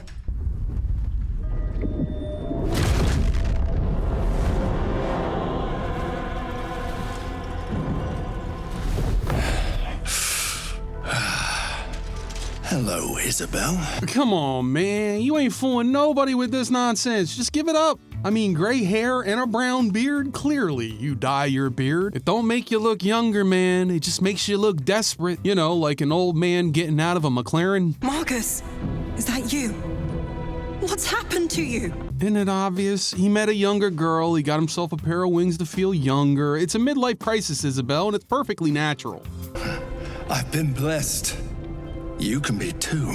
Hello, Isabel. Come on, man. You ain't fooling nobody with this nonsense. Just give it up. I mean, gray hair and a brown beard? Clearly, you dye your beard. It don't make you look younger, man. It just makes you look desperate. You know, like an old man getting out of a McLaren. Marcus, is that you? What's happened to you? Isn't it obvious? He met a younger girl. He got himself a pair of wings to feel younger. It's a midlife crisis, Isabel, and it's perfectly natural. I've been blessed. You can be too.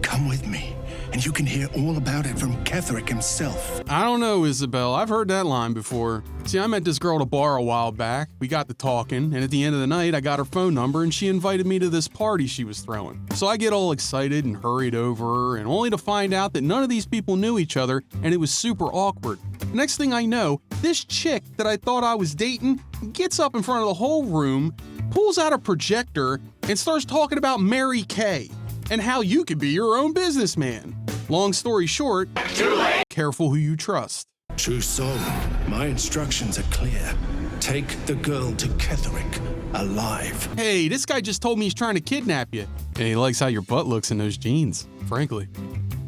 Come with me, and you can hear all about it from Ketherick himself. I don't know, Isabel. I've heard that line before. See, I met this girl at a bar a while back. We got to talking, and at the end of the night, I got her phone number, and she invited me to this party she was throwing. So I get all excited and hurried over her, and only to find out that none of these people knew each other, and it was super awkward. Next thing I know, this chick that I thought I was dating gets up in front of the whole room, pulls out a projector, and starts talking about Mary Kay and how you could be your own businessman. Long story short, too late. Careful who you trust. True soul, my instructions are clear. Take the girl to Ketherick, alive. Hey, this guy just told me he's trying to kidnap you. And he likes how your butt looks in those jeans, frankly.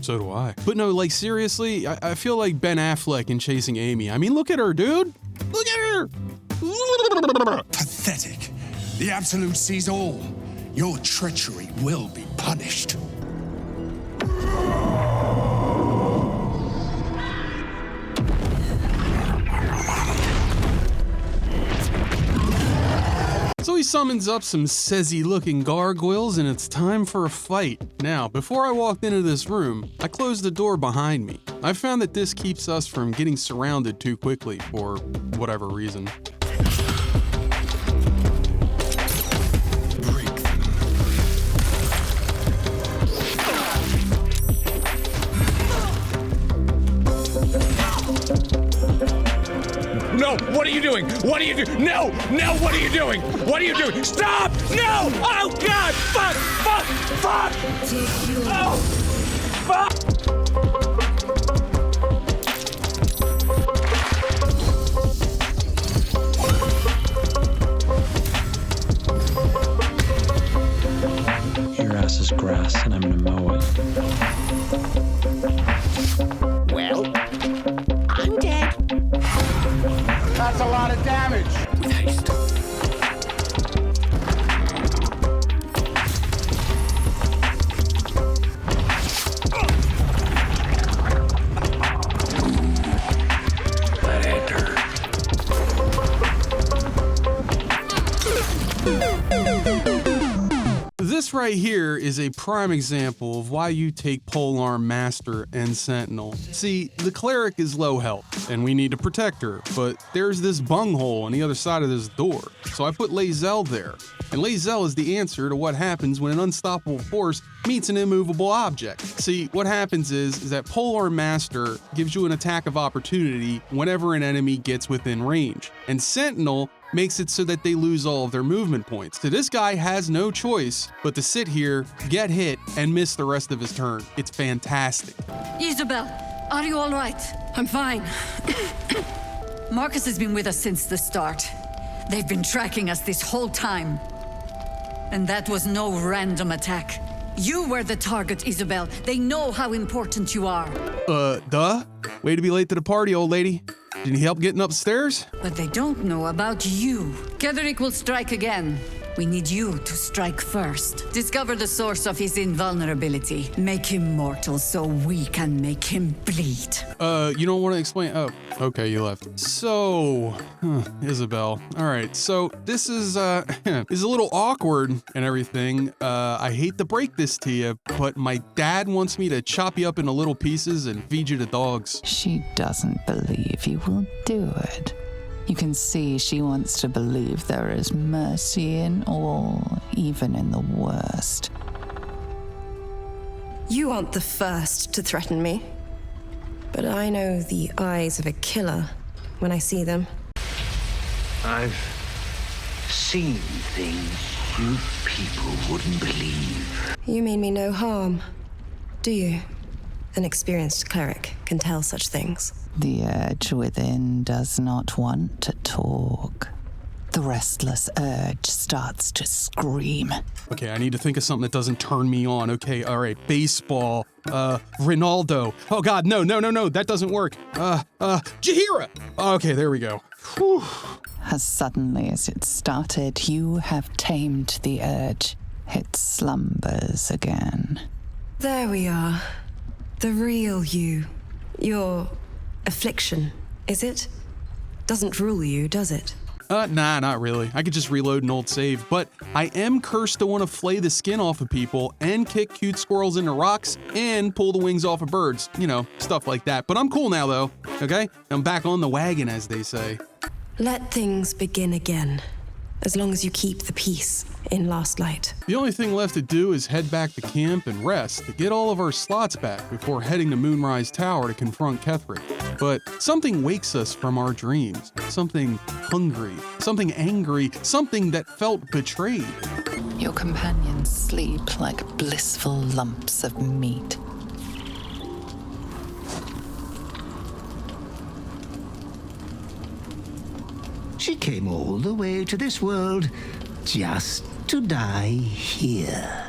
So do I. But no, like seriously, I feel like Ben Affleck in Chasing Amy. I mean, look at her, dude. Look at her. Pathetic. The Absolute sees all. Your treachery will be punished. So he summons up some sezzy-looking gargoyles, and it's time for a fight. Now, before I walked into this room, I closed the door behind me. I found that this keeps us from getting surrounded too quickly, for whatever reason. No, what are you doing? What are you doing? No, no, what are you doing? What are you doing? Stop! No! Oh, God! Fuck! Fuck! Fuck! Oh! Fuck! this grass and I'm gonna mow it. Well, I'm dead. That's a lot of damage. With haste. This right here is a prime example of why you take Polearm Master and Sentinel. See, the cleric is low health, and we need to protect her, but there's this bunghole on the other side of this door, so I put Lae'zel there. And Lae'zel is the answer to what happens when an unstoppable force meets an immovable object. See, what happens is that Polearm Master gives you an attack of opportunity whenever an enemy gets within range, and Sentinel makes it so that they lose all of their movement points. So this guy has no choice but to sit here, get hit, and miss the rest of his turn. It's fantastic. ISOBEL, are you all right? I'm fine. Marcus has been with us since the start. They've been tracking us this whole time. And that was no random attack. You were the target, ISOBEL. They know how important you are. Duh? Way to be late to the party, old lady. Did you need help getting upstairs? But they don't know about you. Ketheric will strike again. We need you to strike first. Discover the source of his invulnerability. Make him mortal so we can make him bleed. You don't want to explain? Oh, okay, you left. So, ISOBEL. All right, so this is is a little awkward and everything. I hate to break this to you, but my dad wants me to chop you up into little pieces and feed you to dogs. She doesn't believe you will do it. You can see she wants to believe there is mercy in all, even in the worst. You aren't the first to threaten me, but I know the eyes of a killer when I see them. I've seen things you people wouldn't believe. You mean me no harm, do you? An experienced cleric can tell such things. The urge within does not want to talk. The restless urge starts to scream. Okay, I need to think of something that doesn't turn me on. Okay, all right, baseball, Ronaldo. Oh God, no, that doesn't work. Jaheira! Okay, there we go. Whew. As suddenly as it started, you have tamed the urge. It slumbers again. There we are. The real you. Your affliction, is it? Doesn't rule you, does it? Nah, not really. I could just reload an old save, but I am cursed to want to flay the skin off of people and kick cute squirrels into rocks and pull the wings off of birds. You know, stuff like that. But I'm cool now, though, okay? I'm back on the wagon, as they say. Let things begin again, as long as you keep the peace in Last Light. The only thing left to do is head back to camp and rest to get all of our slots back before heading to Moonrise Tower to confront Ketheric. But something wakes us from our dreams. Something hungry, something angry, something that felt betrayed. Your companions sleep like blissful lumps of meat. She came all the way to this world just to die here.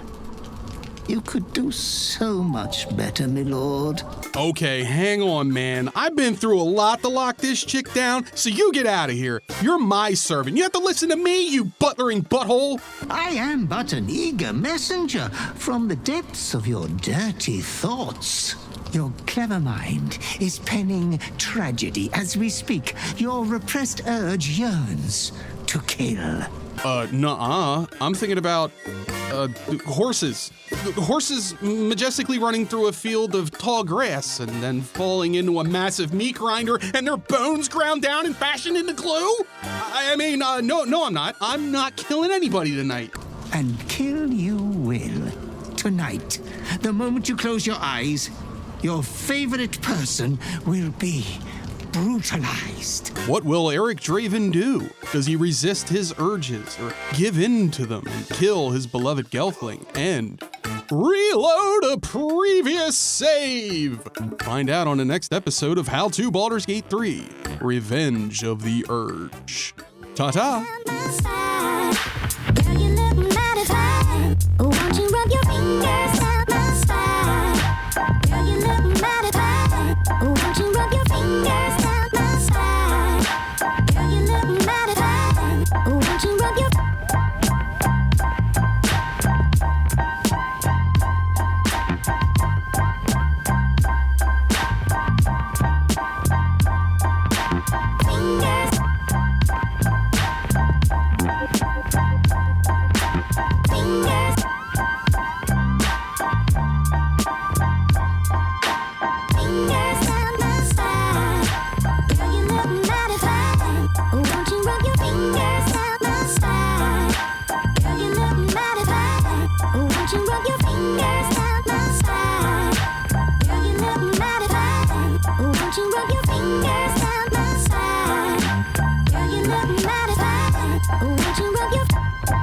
You could do so much better, my lord. Okay, hang on, man. I've been through a lot to lock this chick down, so you get out of here. You're my servant. You have to listen to me, you butlering butthole. I am but an eager messenger from the depths of your dirty thoughts. Your clever mind is penning tragedy as we speak. Your repressed urge yearns to kill. Nuh-uh. I'm thinking about, horses. Horses majestically running through a field of tall grass and then falling into a massive meat grinder and their bones ground down and fashioned into glue? No, I'm not. I'm not killing anybody tonight. And kill you will. Tonight, the moment you close your eyes, your favorite person will be brutalized. What will Eric Draven do? Does he resist his urges or give in to them and kill his beloved Gelfling and reload a previous save? Find out on the next episode of How to Baldur's Gate 3, Revenge of the Urge. Ta-ta! Girl, you look mighty fine. Won't you rub your finger to rub your